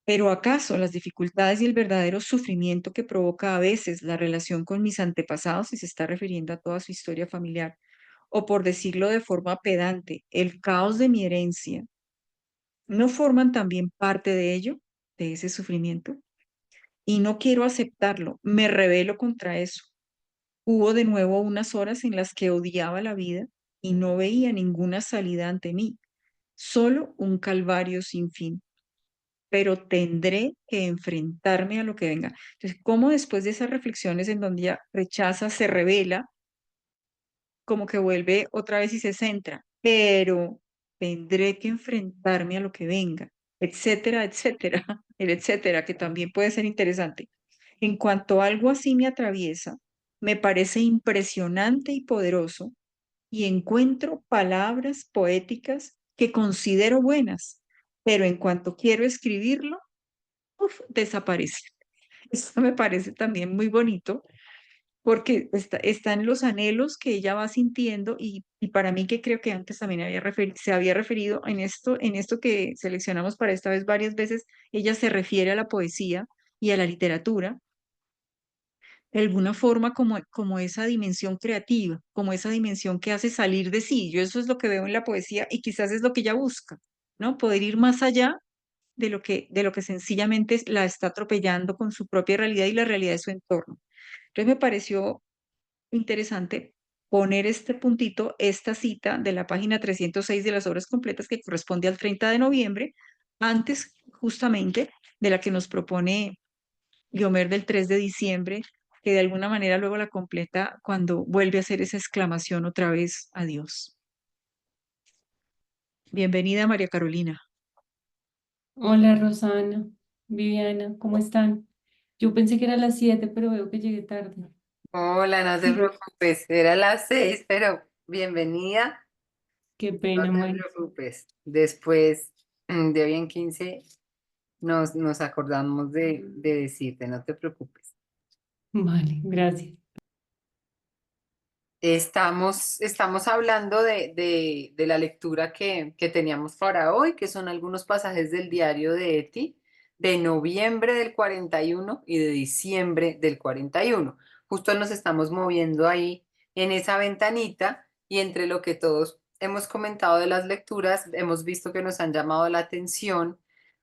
Pero ¿acaso las dificultades y el verdadero sufrimiento que provoca a veces la relación con mis antepasados, si se está refiriendo a toda su historia familiar, o por decirlo de forma pedante, el caos de mi herencia, no forman también parte de ello, de ese sufrimiento? Y no quiero aceptarlo, me rebelo contra eso. Hubo de nuevo unas horas en las que odiaba la vida y no veía ninguna salida ante mí, solo un calvario sin fin, pero tendré que enfrentarme a lo que venga. Entonces, ¿cómo después de esas reflexiones en donde ella rechaza, se revela, como que vuelve otra vez y se centra, pero tendré que enfrentarme a lo que venga, etcétera, etcétera, el etcétera, que también puede ser interesante. En cuanto algo así me atraviesa, me parece impresionante y poderoso y encuentro palabras poéticas que considero buenas, pero en cuanto quiero escribirlo, uf, desaparece. Esto me parece también muy bonito porque están los anhelos que ella va sintiendo y para mí que creo que antes también se había referido en esto que seleccionamos para esta vez varias veces, ella se refiere a la poesía y a la literatura de alguna forma como esa dimensión creativa, como esa dimensión que hace salir de sí. Yo eso es lo que veo en la poesía y quizás es lo que ella busca, ¿no? Poder ir más allá de lo que sencillamente la está atropellando con su propia realidad y la realidad de su entorno. Entonces me pareció interesante poner este puntito, esta cita de la página 306 de las obras completas que corresponde al 30 de noviembre, antes justamente de la que nos propone Guiomer del 3 de diciembre, que de alguna manera luego la completa cuando vuelve a hacer esa exclamación otra vez a Dios. Bienvenida, María Carolina. Hola Rosana, Viviana, ¿cómo están? Yo pensé que era las 7, pero veo que llegué tarde. Hola, no te preocupes, era las 6, pero bienvenida, Qué no pena, te bueno. preocupes. Después de hoy en 15 nos acordamos de decirte, no te preocupes. Vale, gracias. Estamos hablando de la lectura que teníamos para hoy, que son algunos pasajes del diario de Eti de noviembre del 41 y de diciembre del 41. Justo nos estamos moviendo ahí en esa ventanita y entre lo que todos hemos comentado de las lecturas, hemos visto que nos han llamado la atención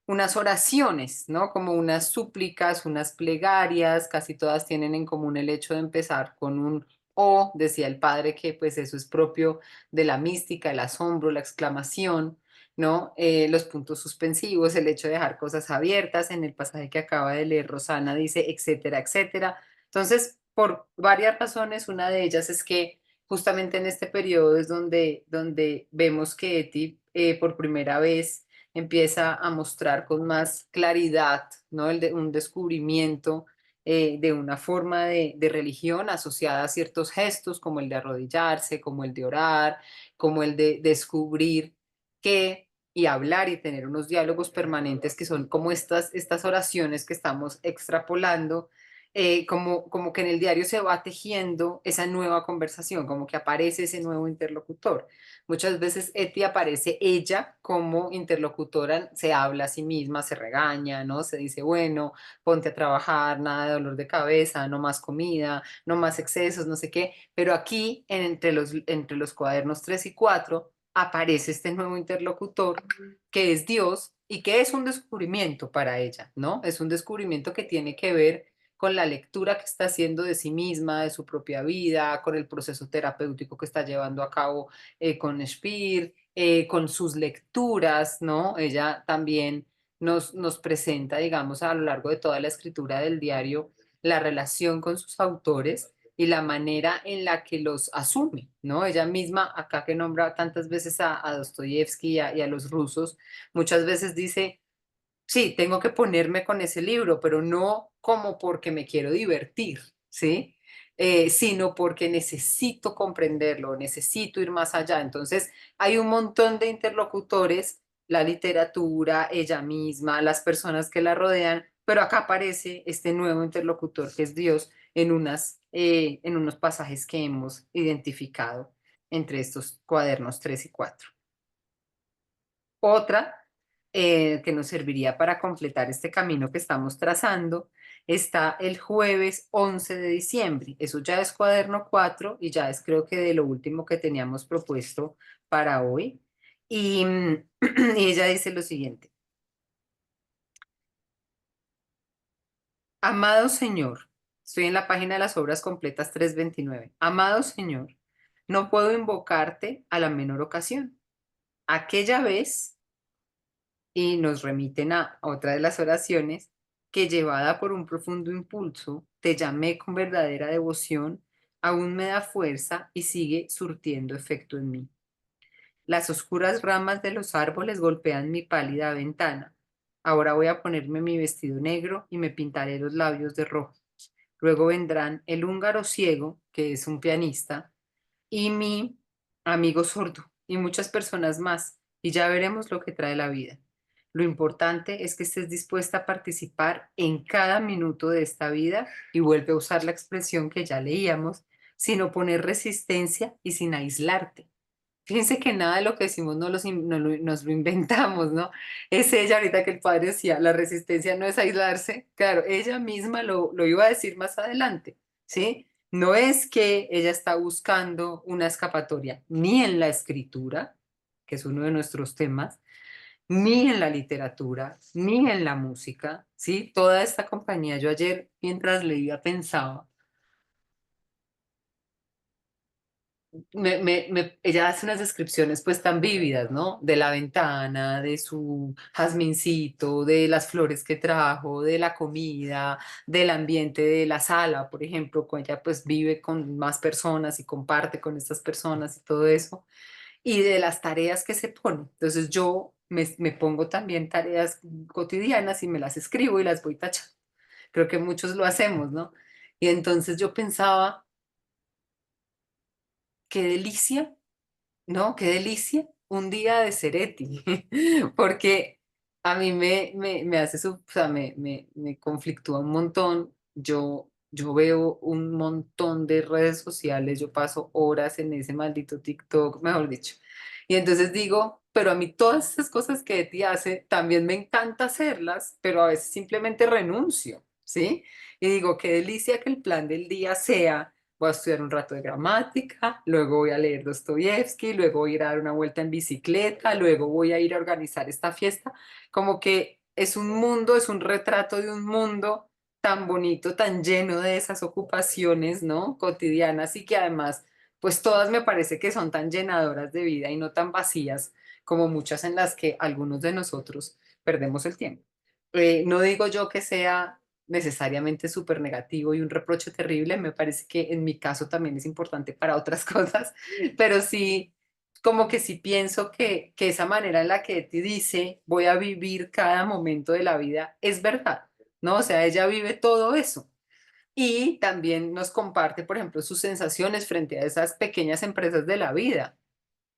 unas oraciones, ¿no? Como unas súplicas, unas plegarias, casi todas tienen en común el hecho de empezar con un o decía el padre que pues eso es propio de la mística, el asombro, la exclamación, ¿no? Los puntos suspensivos, el hecho de dejar cosas abiertas, en el pasaje que acaba de leer Rosana dice, etcétera, etcétera. Entonces, por varias razones, una de ellas es que justamente en este periodo es donde vemos que Eti por primera vez empieza a mostrar con más claridad, ¿no? Un descubrimiento de una forma de religión asociada a ciertos gestos, como el de arrodillarse, como el de orar, como el de descubrir que y hablar y tener unos diálogos permanentes que son como estas oraciones que estamos extrapolando, como que en el diario se va tejiendo esa nueva conversación, como que aparece ese nuevo interlocutor. Muchas veces Eti aparece ella como interlocutora, se habla a sí misma, se regaña, ¿no? Se dice, bueno, ponte a trabajar, nada de dolor de cabeza, no más comida, no más excesos, no sé qué, pero aquí entre los cuadernos 3 y 4 aparece este nuevo interlocutor que es Dios y que es un descubrimiento para ella, ¿no? Es un descubrimiento que tiene que ver con la lectura que está haciendo de sí misma, de su propia vida, con el proceso terapéutico que está llevando a cabo con Speer, con sus lecturas, ¿no? Ella también nos presenta, digamos, a lo largo de toda la escritura del diario, la relación con sus autores y la manera en la que los asume, ¿no? Ella misma, acá que nombra tantas veces a Dostoyevsky y a los rusos, muchas veces dice, sí, tengo que ponerme con ese libro, pero no como porque me quiero divertir, ¿sí? Sino porque necesito comprenderlo, necesito ir más allá. Entonces, hay un montón de interlocutores, la literatura, ella misma, las personas que la rodean, pero acá aparece este nuevo interlocutor que es Dios en unos pasajes que hemos identificado entre estos cuadernos 3 y 4. Otra que nos serviría para completar este camino que estamos trazando está el jueves 11 de diciembre. Eso ya es cuaderno 4 y ya es creo que de lo último que teníamos propuesto para hoy. Y, y ella dice lo siguiente. Amado Señor, estoy en la página de las obras completas 329. Amado Señor, no puedo invocarte a la menor ocasión. Aquella vez y nos remiten a otra de las oraciones que llevada por un profundo impulso, te llamé con verdadera devoción, aún me da fuerza y sigue surtiendo efecto en mí. Las oscuras ramas de los árboles golpean mi pálida ventana. Ahora voy a ponerme mi vestido negro y me pintaré los labios de rojo. Luego vendrán el húngaro ciego, que es un pianista, y mi amigo sordo y muchas personas más, y ya veremos lo que trae la vida. Lo importante es que estés dispuesta a participar en cada minuto de esta vida y vuelve a usar la expresión que ya leíamos, sin oponer resistencia y sin aislarte. Fíjense que nada de lo que decimos nos lo inventamos, ¿no? Es ella, ahorita que el padre decía, la resistencia no es aislarse. Claro, ella misma lo iba a decir más adelante, ¿sí? No es que ella está buscando una escapatoria, ni en la escritura, que es uno de nuestros temas, ni en la literatura, ni en la música, ¿sí? Toda esta compañía, yo ayer mientras leía pensaba, ella hace unas descripciones pues tan vívidas, ¿no? De la ventana, de su jazmincito, de las flores que trajo, de la comida, del ambiente de la sala, por ejemplo, con ella pues vive con más personas y comparte con estas personas y todo eso, y de las tareas que se pone. Entonces yo me pongo también tareas cotidianas y me las escribo y las voy tachando. Creo que muchos lo hacemos, ¿no? Y entonces yo pensaba, qué delicia, ¿no? Qué delicia un día de Cereti, porque a mí me hace, o sea, me conflictúa un montón. Yo veo un montón de redes sociales, yo paso horas en ese maldito TikTok, mejor dicho. Y entonces digo, pero a mí todas esas cosas que Eti hace, también me encanta hacerlas, pero a veces simplemente renuncio, ¿sí? Y digo, qué delicia que el plan del día sea voy a estudiar un rato de gramática, luego voy a leer Dostoyevsky, luego voy a ir a dar una vuelta en bicicleta, luego voy a ir a organizar esta fiesta. Como que es un mundo, es un retrato de un mundo tan bonito, tan lleno de esas ocupaciones, ¿no? Cotidianas y que además, pues todas me parece que son tan llenadoras de vida y no tan vacías como muchas en las que algunos de nosotros perdemos el tiempo. No digo yo que sea necesariamente súper negativo y un reproche terrible, me parece que en mi caso también es importante para otras cosas, pero sí, como que sí pienso que esa manera en la que Eti dice, voy a vivir cada momento de la vida, es verdad, ¿no? O sea, ella vive todo eso. Y también nos comparte, por ejemplo, sus sensaciones frente a esas pequeñas empresas de la vida.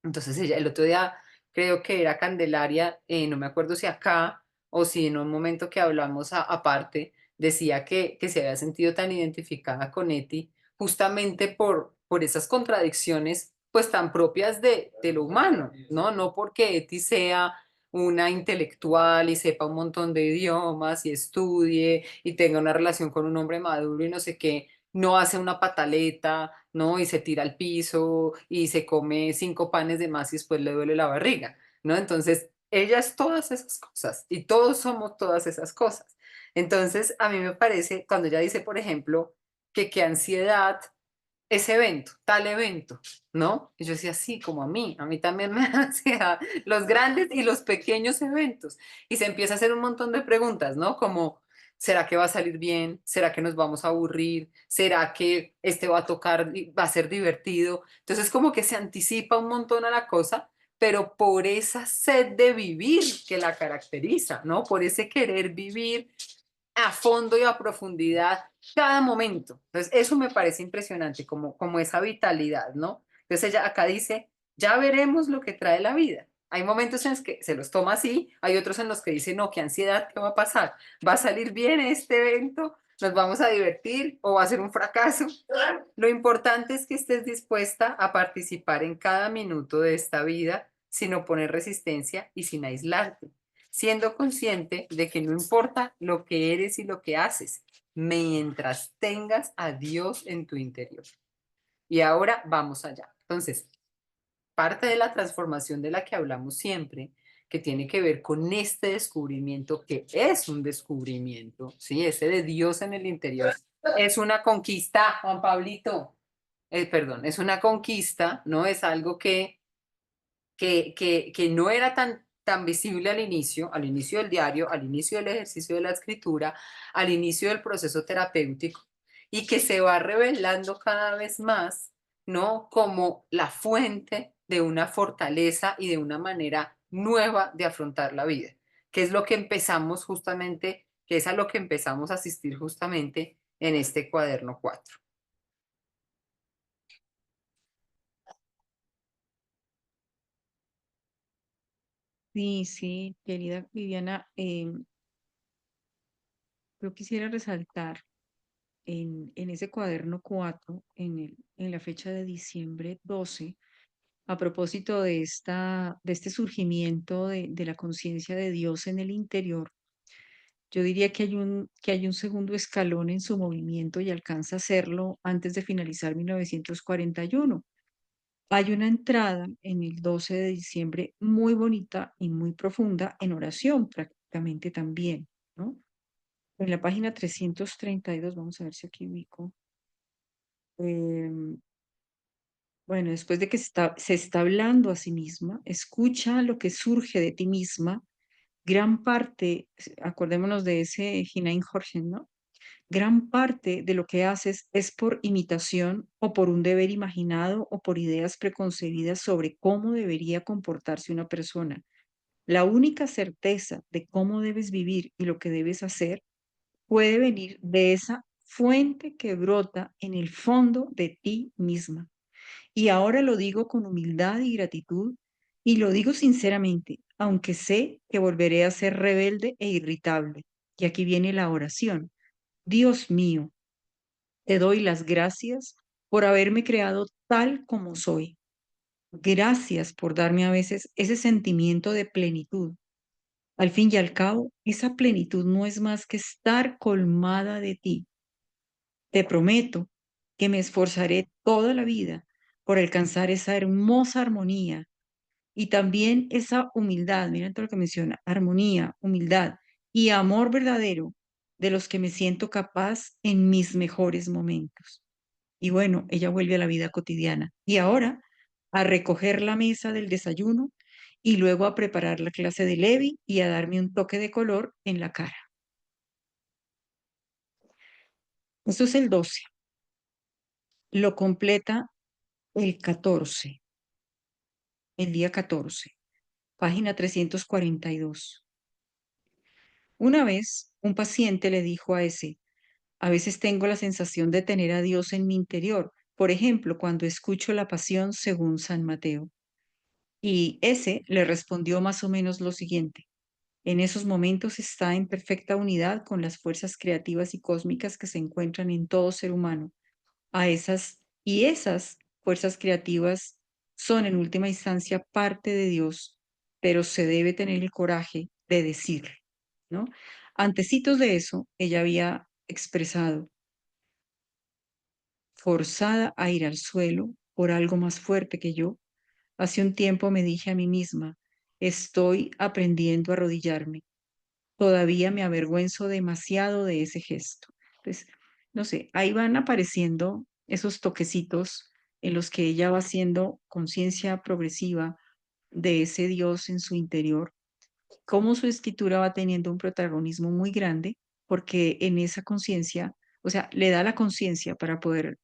Entonces ella, el otro día creo que era Candelaria, no me acuerdo si acá o si en un momento que hablamos aparte, decía que se había sentido tan identificada con Eti justamente por esas contradicciones pues tan propias de lo humano, ¿no? No porque Eti sea una intelectual y sepa un montón de idiomas y estudie y tenga una relación con un hombre maduro y no sé qué, no hace una pataleta, ¿no? Y se tira al piso y se come 5 panes de más y después le duele la barriga, ¿no? Entonces, ella es todas esas cosas y todos somos todas esas cosas. Entonces, a mí me parece, cuando ella dice, por ejemplo, que qué ansiedad ese evento, tal evento, ¿no? Y yo decía, sí, como a mí también me da ansiedad, los grandes y los pequeños eventos. Y se empieza a hacer un montón de preguntas, ¿no? Como, ¿será que va a salir bien? ¿Será que nos vamos a aburrir? ¿Será que este va a tocar y va a ser divertido? Entonces como que se anticipa un montón a la cosa, pero por esa sed de vivir que la caracteriza, ¿no? Por ese querer vivir a fondo y a profundidad cada momento. Entonces, eso me parece impresionante, como esa vitalidad, ¿no? Entonces, ella acá dice, ya veremos lo que trae la vida. Hay momentos en los que se los toma así, hay otros en los que dice, no, qué ansiedad, ¿qué va a pasar? ¿Va a salir bien este evento? ¿Nos vamos a divertir o va a ser un fracaso? Lo importante es que estés dispuesta a participar en cada minuto de esta vida sin oponer resistencia y sin aislarte, siendo consciente de que no importa lo que eres y lo que haces, mientras tengas a Dios en tu interior. Y ahora vamos allá. Entonces, parte de la transformación de la que hablamos siempre, que tiene que ver con este descubrimiento, que es un descubrimiento, ¿sí? Ese de Dios en el interior, es una conquista, Juan Pablito, perdón, es una conquista, ¿no? Es algo que no era tan visible al inicio del diario, al inicio del ejercicio de la escritura, al inicio del proceso terapéutico, y que se va revelando cada vez más, ¿no? Como la fuente de una fortaleza y de una manera nueva de afrontar la vida, que es lo que empezamos justamente, que es a lo que empezamos a asistir justamente en este cuaderno 4. Sí, sí, querida Viviana, yo quisiera resaltar en ese cuaderno 4, en la fecha de diciembre 12, a propósito de este surgimiento de la conciencia de Dios en el interior. Yo diría que hay un segundo escalón en su movimiento y alcanza a hacerlo antes de finalizar 1941. Hay una entrada en el 12 de diciembre muy bonita y muy profunda en oración prácticamente también, ¿no? En la página 332, vamos a ver si aquí ubico. em, bueno, después de que se está hablando a sí misma, escucha lo que surge de ti misma. Gran parte, acordémonos de ese Hinein Horgen, ¿no? Gran parte de lo que haces es por imitación o por un deber imaginado o por ideas preconcebidas sobre cómo debería comportarse una persona. La única certeza de cómo debes vivir y lo que debes hacer puede venir de esa fuente que brota en el fondo de ti misma. Y ahora lo digo con humildad y gratitud y lo digo sinceramente, aunque sé que volveré a ser rebelde e irritable. Y aquí viene la oración. Dios mío, te doy las gracias por haberme creado tal como soy. Gracias por darme a veces ese sentimiento de plenitud. Al fin y al cabo, esa plenitud no es más que estar colmada de ti. Te prometo que me esforzaré toda la vida por alcanzar esa hermosa armonía y también esa humildad. Miren todo lo que menciona, armonía, humildad y amor verdadero de los que me siento capaz en mis mejores momentos. Y bueno, ella vuelve a la vida cotidiana. Y ahora a recoger la mesa del desayuno y luego a preparar la clase de Levi y a darme un toque de color en la cara. Esto es el 12. Lo completa el 14. el día 14, página 342. Una vez, un paciente le dijo a ese: a veces tengo la sensación de tener a Dios en mi interior, por ejemplo, cuando escucho la Pasión según San Mateo. Y ese le respondió más o menos lo siguiente: en esos momentos está en perfecta unidad con las fuerzas creativas y cósmicas que se encuentran en todo ser humano. Esas fuerzas creativas son en última instancia parte de Dios, pero se debe tener el coraje de decirlo, ¿no? Antecitos de eso, ella había expresado: forzada a ir al suelo por algo más fuerte que yo, hace un tiempo me dije a mí misma: estoy aprendiendo a arrodillarme. Todavía me avergüenzo demasiado de ese gesto. Entonces, no sé, ahí van apareciendo esos toquecitos en los que ella va haciendo conciencia progresiva de ese Dios en su interior, cómo su escritura va teniendo un protagonismo muy grande, porque en esa conciencia, o sea, le da la conciencia para poder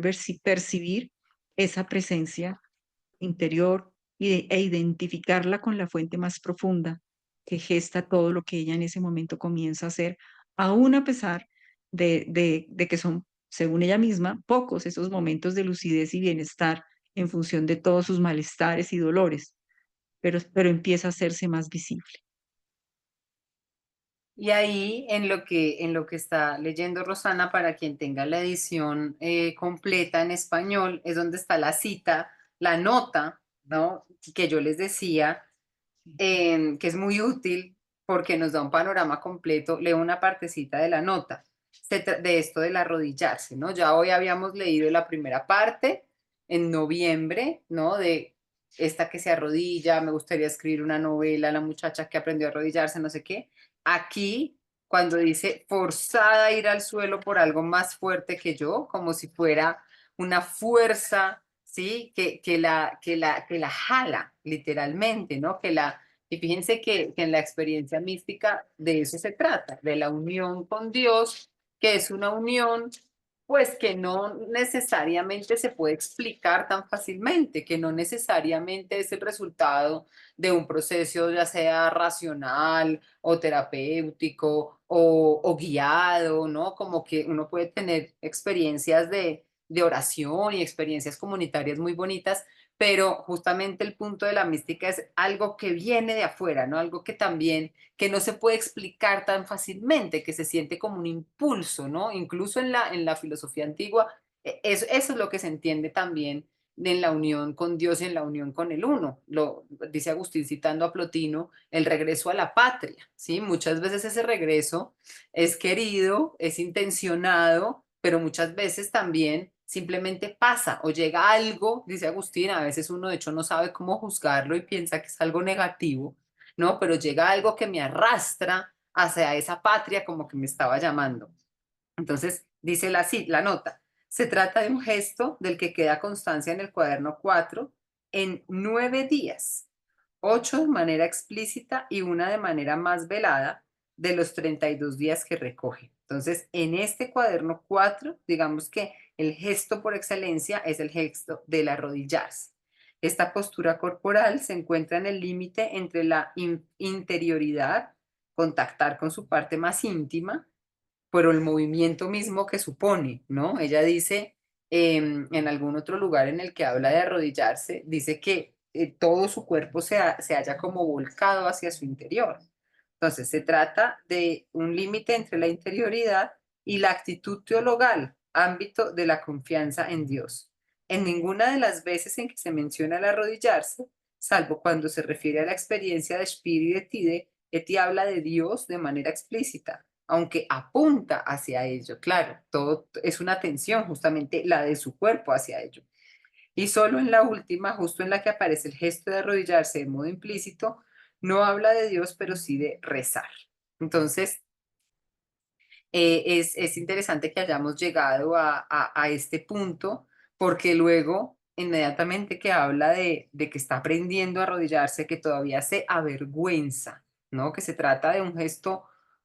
ver si percibir esa presencia interior e identificarla con la fuente más profunda que gesta todo lo que ella en ese momento comienza a hacer, aún a pesar de que son, según ella misma, pocos esos momentos de lucidez y bienestar en función de todos sus malestares y dolores, pero empieza a hacerse más visible. Y ahí en lo que está leyendo Rosana, para quien tenga la edición completa en español, es donde está la cita, la nota, ¿no? Que yo les decía, que es muy útil porque nos da un panorama completo. Leo una partecita de la nota de esto del arrodillarse, ¿no? Ya hoy habíamos leído la primera parte en noviembre, ¿no? De esta que se arrodilla, me gustaría escribir una novela, la muchacha que aprendió a arrodillarse, no sé qué. Aquí, cuando dice forzada a ir al suelo por algo más fuerte que yo, como si fuera una fuerza, ¿sí? Que la jala, literalmente, ¿no? Y fíjense que en la experiencia mística de eso se trata, de la unión con Dios, que es una unión, pues que no necesariamente se puede explicar tan fácilmente, que no necesariamente es el resultado de un proceso ya sea racional o terapéutico o guiado, ¿no? Como que uno puede tener experiencias de oración y experiencias comunitarias muy bonitas, pero justamente el punto de la mística es algo que viene de afuera, ¿no? Algo que también, que no se puede explicar tan fácilmente, que se siente como un impulso, ¿no? Incluso en la filosofía antigua, eso es lo que se entiende también en la unión con Dios y en la unión con el uno. Lo dice Agustín citando a Plotino, el regreso a la patria, ¿sí? Muchas veces ese regreso es querido, es intencionado, pero muchas veces también simplemente pasa o llega algo, dice Agustín, a veces uno de hecho no sabe cómo juzgarlo y piensa que es algo negativo, ¿no? Pero llega algo que me arrastra hacia esa patria como que me estaba llamando. Entonces, dice la nota, se trata de un gesto del que queda constancia en el cuaderno 4 en 9 días, 8 de manera explícita y una de manera más velada de los 32 días que recoge. Entonces, en este cuaderno 4, digamos que el gesto por excelencia es el gesto del arrodillarse. Esta postura corporal se encuentra en el límite entre la interioridad, contactar con su parte más íntima, pero el movimiento mismo que supone, ¿no? Ella dice en algún otro lugar en el que habla de arrodillarse, dice que todo su cuerpo se haya como volcado hacia su interior. Entonces, se trata de un límite entre la interioridad y la actitud teologal, ámbito de la confianza en Dios. En ninguna de las veces en que se menciona el arrodillarse, salvo cuando se refiere a la experiencia de Spiri de Tide, Eti habla de Dios de manera explícita, aunque apunta hacia ello. Claro, todo es una tensión, justamente la de su cuerpo hacia ello. Y solo en la última, justo en la que aparece el gesto de arrodillarse de modo implícito, no habla de Dios, pero sí de rezar. Entonces, es interesante que hayamos llegado a este punto, porque luego, inmediatamente que habla de que está aprendiendo a arrodillarse, que todavía se avergüenza, ¿no? Que se trata de un gesto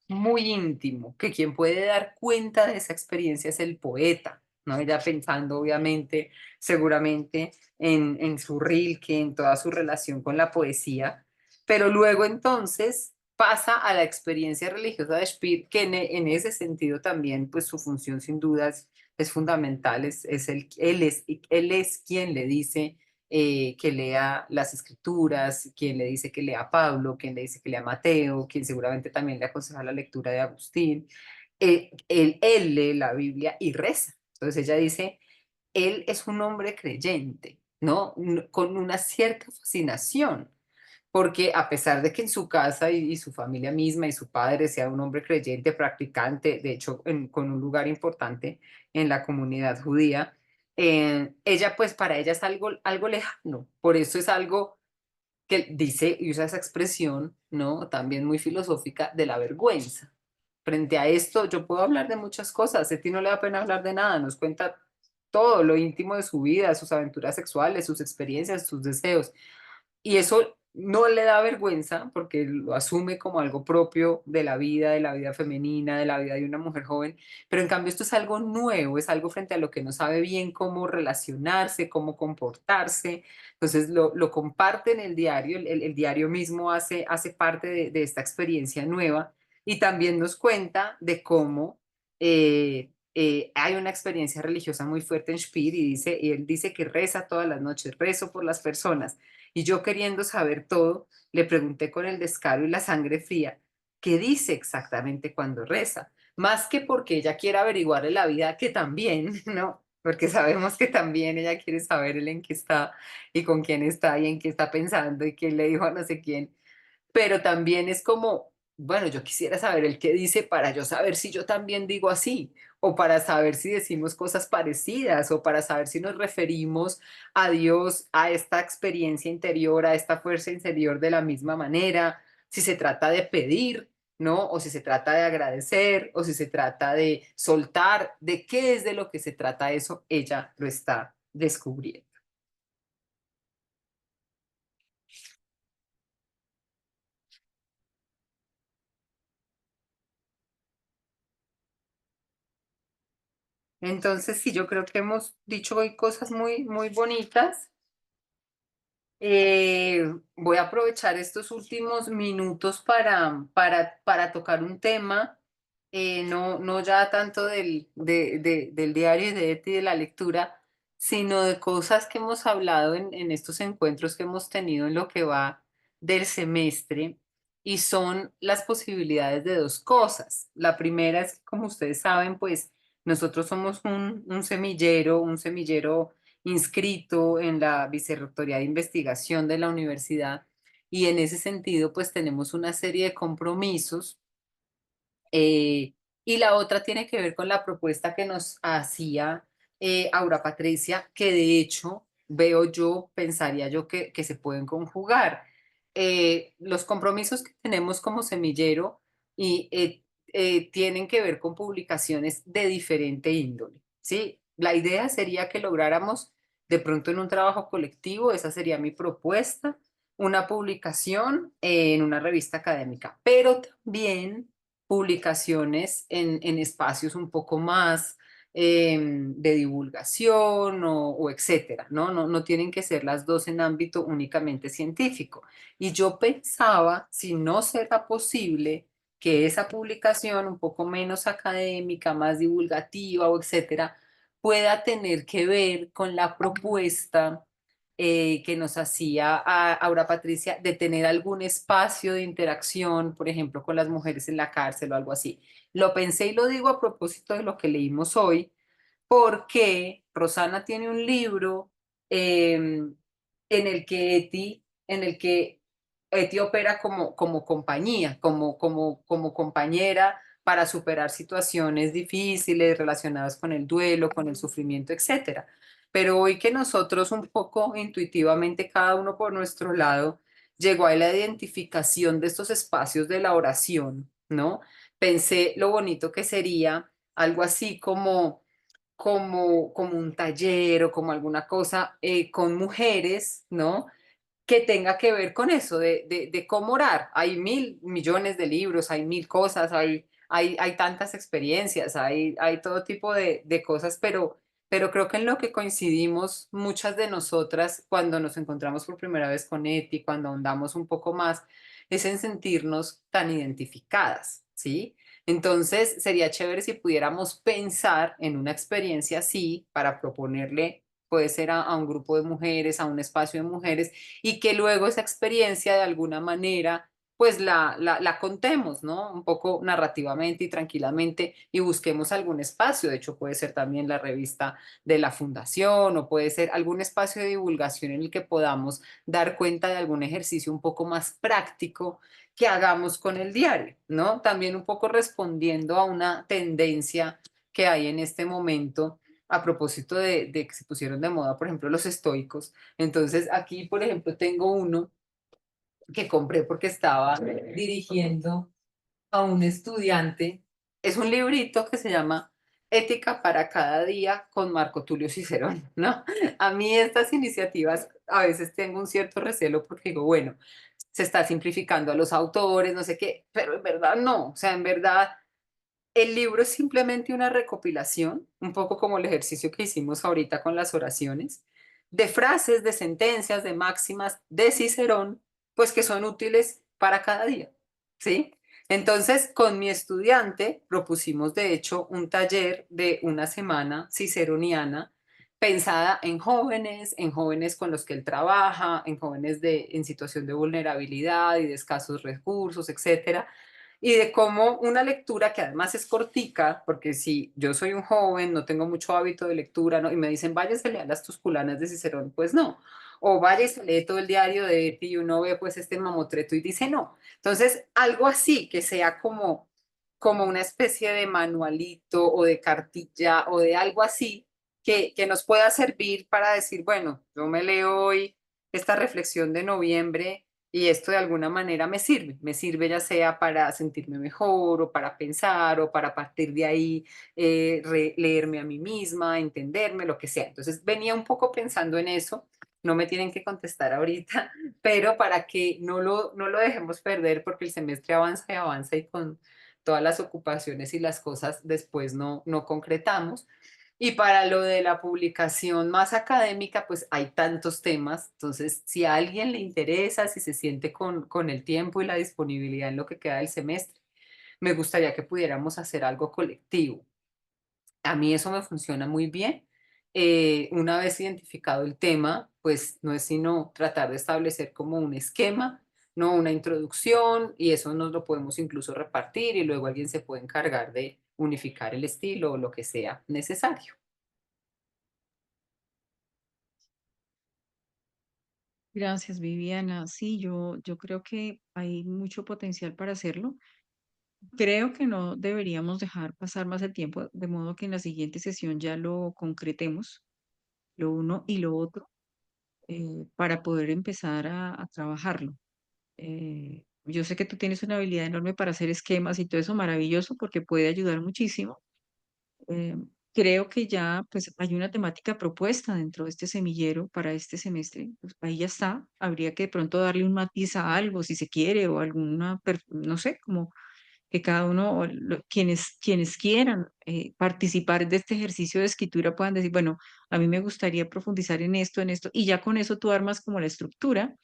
muy íntimo, que quien puede dar cuenta de esa experiencia es el poeta, ¿no? Ella pensando, obviamente, seguramente en su Rilke, en toda su relación con la poesía, pero luego entonces pasa a la experiencia religiosa de Speer, que en ese sentido también, pues su función sin dudas es fundamental, él es quien le dice que lea las escrituras, quien le dice que lea a Pablo, quien le dice que lea a Mateo, quien seguramente también le aconseja la lectura de Agustín. Él lee la Biblia y reza. Entonces ella dice, él es un hombre creyente, ¿no? Con una cierta fascinación, porque a pesar de que en su casa y su familia misma y su padre sea un hombre creyente, practicante, de hecho con un lugar importante en la comunidad judía, ella pues para ella es algo lejano, por eso es algo que dice y usa esa expresión, ¿no? También muy filosófica de la vergüenza. Frente a esto, yo puedo hablar de muchas cosas, a ti no le da pena hablar de nada, nos cuenta todo lo íntimo de su vida, sus aventuras sexuales, sus experiencias, sus deseos. Y eso no le da vergüenza porque lo asume como algo propio de la vida femenina, de la vida de una mujer joven, pero en cambio esto es algo nuevo, es algo frente a lo que no sabe bien cómo relacionarse, cómo comportarse. Entonces lo comparte en el diario, el diario mismo hace parte de esta experiencia nueva y también nos cuenta de cómo hay una experiencia religiosa muy fuerte en Speer y él dice que reza todas las noches, rezo por las personas. Y yo queriendo saber todo, le pregunté con el descaro y la sangre fría, ¿qué dice exactamente cuando reza? Más que porque ella quiere averiguar en la vida, que también, ¿no? Porque sabemos que también ella quiere saber el en qué está y con quién está y en qué está pensando y quién le dijo a no sé quién, pero también es como, bueno, yo quisiera saber el qué dice para yo saber si yo también digo así, o para saber si decimos cosas parecidas, o para saber si nos referimos a Dios, a esta experiencia interior, a esta fuerza interior de la misma manera, si se trata de pedir, ¿no? O si se trata de agradecer, o si se trata de soltar, de qué es de lo que se trata eso, ella lo está descubriendo. Entonces, sí, yo creo que hemos dicho hoy cosas muy, muy bonitas. Voy a aprovechar estos últimos minutos para tocar un tema, no ya tanto del diario y de Eti de la lectura, sino de cosas que hemos hablado en estos encuentros que hemos tenido en lo que va del semestre, y son las posibilidades de dos cosas. La primera es que, como ustedes saben, pues nosotros somos un semillero inscrito en la Vicerrectoría de Investigación de la universidad y en ese sentido pues tenemos una serie de compromisos, y la otra tiene que ver con la propuesta que nos hacía Aura Patricia, que de hecho veo yo, pensaría yo que se pueden conjugar. Los compromisos que tenemos como semillero y tienen que ver con publicaciones de diferente índole, ¿sí? La idea sería que lográramos de pronto en un trabajo colectivo, esa sería mi propuesta, una publicación en una revista académica, pero también publicaciones en espacios un poco más de divulgación o etcétera, ¿no? No tienen que ser las dos en ámbito únicamente científico. Y yo pensaba, si no será posible que esa publicación un poco menos académica, más divulgativa o etcétera, pueda tener que ver con la propuesta que nos hacía a Aura Patricia de tener algún espacio de interacción, por ejemplo, con las mujeres en la cárcel o algo así. Lo pensé y lo digo a propósito de lo que leímos hoy, porque Rosana tiene un libro en el que Eti opera como compañía, como compañera para superar situaciones difíciles relacionadas con el duelo, con el sufrimiento, etcétera. Pero hoy que nosotros un poco intuitivamente, cada uno por nuestro lado, llegó a la identificación de estos espacios de la oración, ¿no? Pensé lo bonito que sería algo así como un taller o como alguna cosa con mujeres, ¿no? Que tenga que ver con eso, de cómo orar. Hay mil millones de libros, hay mil cosas, hay tantas experiencias, hay todo tipo de cosas, pero pero creo que en lo que coincidimos muchas de nosotras cuando nos encontramos por primera vez con Eti, cuando ahondamos un poco más, es en sentirnos tan identificadas, ¿sí? Entonces, sería chévere si pudiéramos pensar en una experiencia así para proponerle, puede ser a un grupo de mujeres, a un espacio de mujeres, y que luego esa experiencia de alguna manera pues la contemos, ¿no? Un poco narrativamente y tranquilamente y busquemos algún espacio. De hecho, puede ser también la revista de la fundación o puede ser algún espacio de divulgación en el que podamos dar cuenta de algún ejercicio un poco más práctico que hagamos con el diario, ¿no? También un poco respondiendo a una tendencia que hay en este momento a propósito de que se pusieron de moda, por ejemplo, los estoicos. Entonces, aquí, por ejemplo, tengo uno que compré porque estaba dirigiendo a un estudiante. Es un librito que se llama Ética para cada día con Marco Tulio Cicerón, ¿no? A mí estas iniciativas a veces tengo un cierto recelo porque digo, bueno, se está simplificando a los autores, no sé qué, pero en verdad no, o sea, en verdad el libro es simplemente una recopilación, un poco como el ejercicio que hicimos ahorita con las oraciones, de frases, de sentencias, de máximas de Cicerón, pues que son útiles para cada día, ¿sí? Entonces, con mi estudiante propusimos, de hecho, un taller de una semana ciceroniana pensada en jóvenes con los que él trabaja, en jóvenes en situación de vulnerabilidad y de escasos recursos, etcétera, y de cómo una lectura que además es cortica, porque si yo soy un joven, no tengo mucho hábito de lectura, ¿no? Y me dicen, váyase a leer las Tusculanas de Cicerón, pues no. O váyase a leer todo el diario de Eti y uno ve pues este mamotreto y dice no. Entonces, algo así que sea como una especie de manualito o de cartilla o de algo así que nos pueda servir para decir, bueno, yo me leo hoy esta reflexión de noviembre y esto de alguna manera me sirve ya sea para sentirme mejor o para pensar o para partir de ahí leerme a mí misma, entenderme, lo que sea. Entonces venía un poco pensando en eso, no me tienen que contestar ahorita, pero para que no lo dejemos perder porque el semestre avanza y avanza y con todas las ocupaciones y las cosas después no concretamos. Y para lo de la publicación más académica, pues hay tantos temas. Entonces, si a alguien le interesa, si se siente con el tiempo y la disponibilidad en lo que queda del semestre, me gustaría que pudiéramos hacer algo colectivo. A mí eso me funciona muy bien. Una vez identificado el tema, pues no es sino tratar de establecer como un esquema, no una introducción, y eso nos lo podemos incluso repartir y luego alguien se puede encargar de unificar el estilo o lo que sea necesario. Gracias, Viviana. Sí, yo creo que hay mucho potencial para hacerlo. Creo que no deberíamos dejar pasar más el tiempo, de modo que en la siguiente sesión ya lo concretemos, lo uno y lo otro, para poder empezar a trabajarlo. Yo sé que tú tienes una habilidad enorme para hacer esquemas y todo eso maravilloso porque puede ayudar muchísimo. Eh, Creo que ya pues hay una temática propuesta dentro de este semillero para este semestre. Pues, ahí ya está. Habría que de pronto darle un matiz a algo si se quiere o alguna, no sé, como que cada uno, o quienes quieran participar de este ejercicio de escritura puedan decir, bueno, a mí me gustaría profundizar en esto, y ya con eso tú armas como la estructura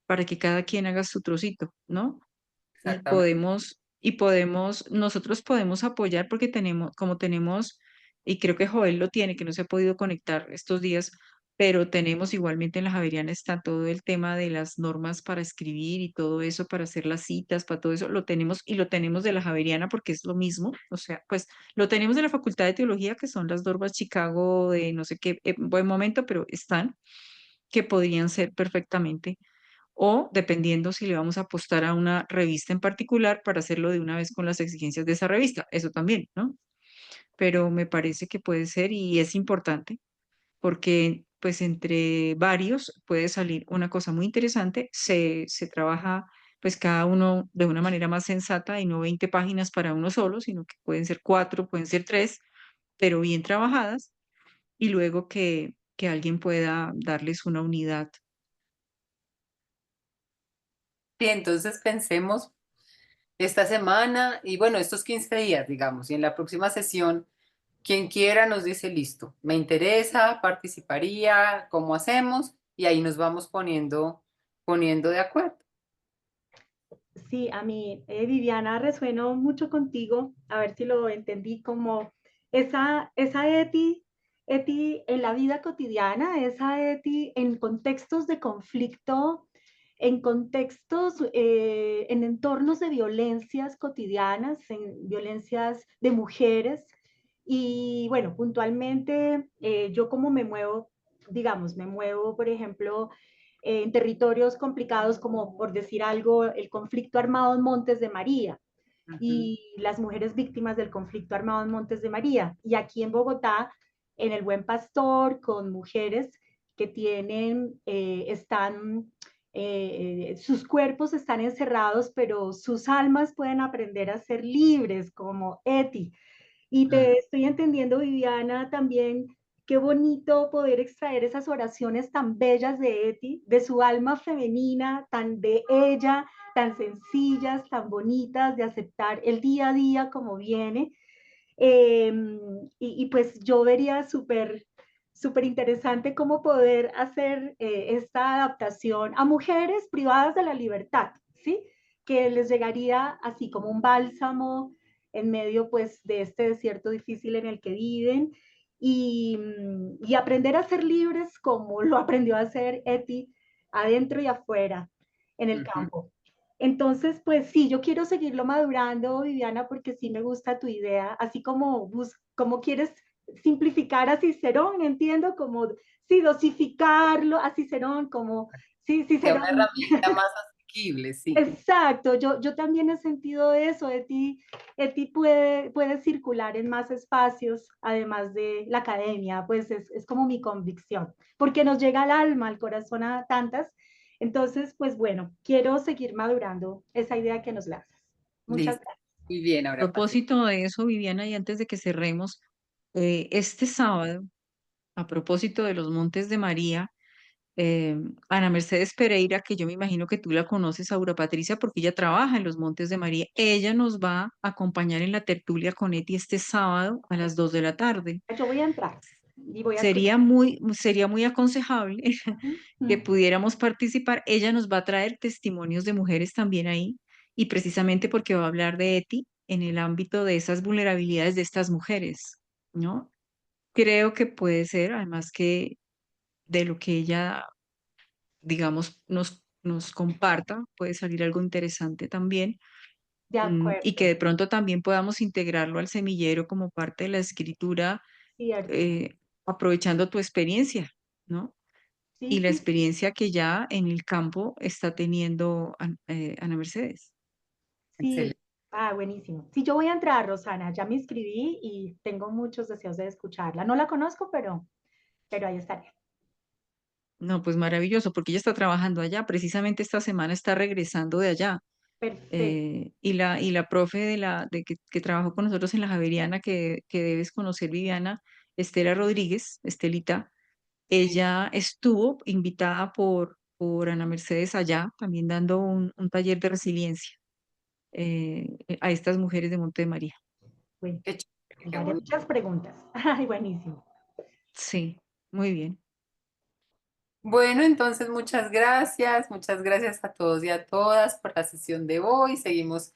para que cada quien haga su trocito, ¿no? Exactamente. Nosotros podemos apoyar porque como tenemos, y creo que Joel lo tiene, que no se ha podido conectar estos días, pero tenemos igualmente en la Javeriana está todo el tema de las normas para escribir y todo eso, para hacer las citas, para todo eso, lo tenemos y lo tenemos de la Javeriana porque es lo mismo, o sea, pues lo tenemos de la Facultad de Teología, que son las normas Chicago de no sé qué buen momento, pero están, que podrían ser perfectamente o dependiendo si le vamos a apostar a una revista en particular para hacerlo de una vez con las exigencias de esa revista, eso también, ¿no? Pero me parece que puede ser y es importante porque pues entre varios puede salir una cosa muy interesante, se trabaja pues cada uno de una manera más sensata y no 20 páginas para uno solo, sino que pueden ser 4, pueden ser 3, pero bien trabajadas y luego que alguien pueda darles una unidad. Sí, entonces pensemos esta semana y bueno, estos 15 días, digamos, y en la próxima sesión Quien quiera nos dice listo, me interesa, participaría, ¿cómo hacemos? Y ahí nos vamos poniendo de acuerdo. Sí, a mí, Viviana, resueno mucho contigo, a ver si lo entendí como esa Eti en la vida cotidiana, esa Eti en contextos de conflicto, en contextos, en entornos de violencias cotidianas, en violencias de mujeres. Y bueno, puntualmente, yo como me muevo, digamos, me muevo, por ejemplo, en territorios complicados como, por decir algo, el conflicto armado en Montes de María Ujú. y las mujeres víctimas del conflicto armado en Montes de María. Y aquí en Bogotá, en el Buen Pastor, con mujeres que tienen, sus cuerpos están encerrados, pero sus almas pueden aprender a ser libres, como Eti. Y Mm. te estoy entendiendo, Viviana, también qué bonito poder extraer esas oraciones tan bellas de Eti, de su alma femenina, tan de ella, tan sencillas, tan bonitas, de aceptar el día a día como viene. Eh, y pues yo vería súper interesante cómo poder hacer esta adaptación a mujeres privadas de la libertad, ¿sí? Que les llegaría así como un bálsamo en medio pues de este desierto difícil en el que viven y aprender a ser libres como lo aprendió a hacer Eti adentro y afuera en el Ujú. campo. Entonces, pues sí, yo quiero seguirlo madurando, Viviana, porque sí me gusta tu idea, así como quieres simplificar a Cicerón, entiendo, como, sí, dosificarlo a Cicerón, como, sí, Sea una Cicerón, herramienta más asequible, sí. exacto, yo también he sentido eso, de ti puede circular en más espacios, además de la academia, pues es como mi convicción, porque nos llega al alma, al corazón a tantas. Entonces, pues bueno, quiero seguir madurando esa idea que nos lanzas. Muchas Listo. gracias. Muy bien, A ahora pasemos. propósito de eso, Viviana, y antes de que cerremos, este sábado, a propósito de los Montes de María, eh, Ana Mercedes Pereira, que yo me imagino que tú la conoces, Aura Patricia, porque ella trabaja en los Montes de María, ella nos va a acompañar en la tertulia con Eti este sábado a las 2 de la tarde. Yo voy a entrar y voy a escuchar. Sería muy aconsejable que Ujú. pudiéramos participar. Ella nos va a traer testimonios de mujeres también ahí, y precisamente porque va a hablar de Eti en el ámbito de esas vulnerabilidades de estas mujeres, ¿no? Creo que puede ser, además que de lo que ella, digamos, nos comparta, puede salir algo interesante también, De y que acuerdo, de pronto también podamos integrarlo al semillero como parte de la escritura, cierto. eh, aprovechando tu experiencia, ¿no? Sí, Y la sí, experiencia que ya en el campo está teniendo Ana Mercedes. sí. Excelente. Ah, buenísimo. Sí, yo voy a entrar, Rosana. Ya me inscribí y tengo muchos deseos de escucharla. No la conozco, pero ahí estaré. No, pues maravilloso, porque ella está trabajando allá, precisamente esta semana está regresando de allá. Perfecto. Y la profe que trabajó con nosotros en la Javeriana, que debes conocer, Viviana, Estela Rodríguez, Estelita, ella estuvo invitada por Ana Mercedes allá, también dando un taller de resiliencia a estas mujeres de Monte de María. Bueno, Qué chévere, le qué haré bonito. muchas preguntas. Ay, buenísimo. Sí, muy bien. Bueno, entonces muchas gracias a todos y a todas por la sesión de hoy. Seguimos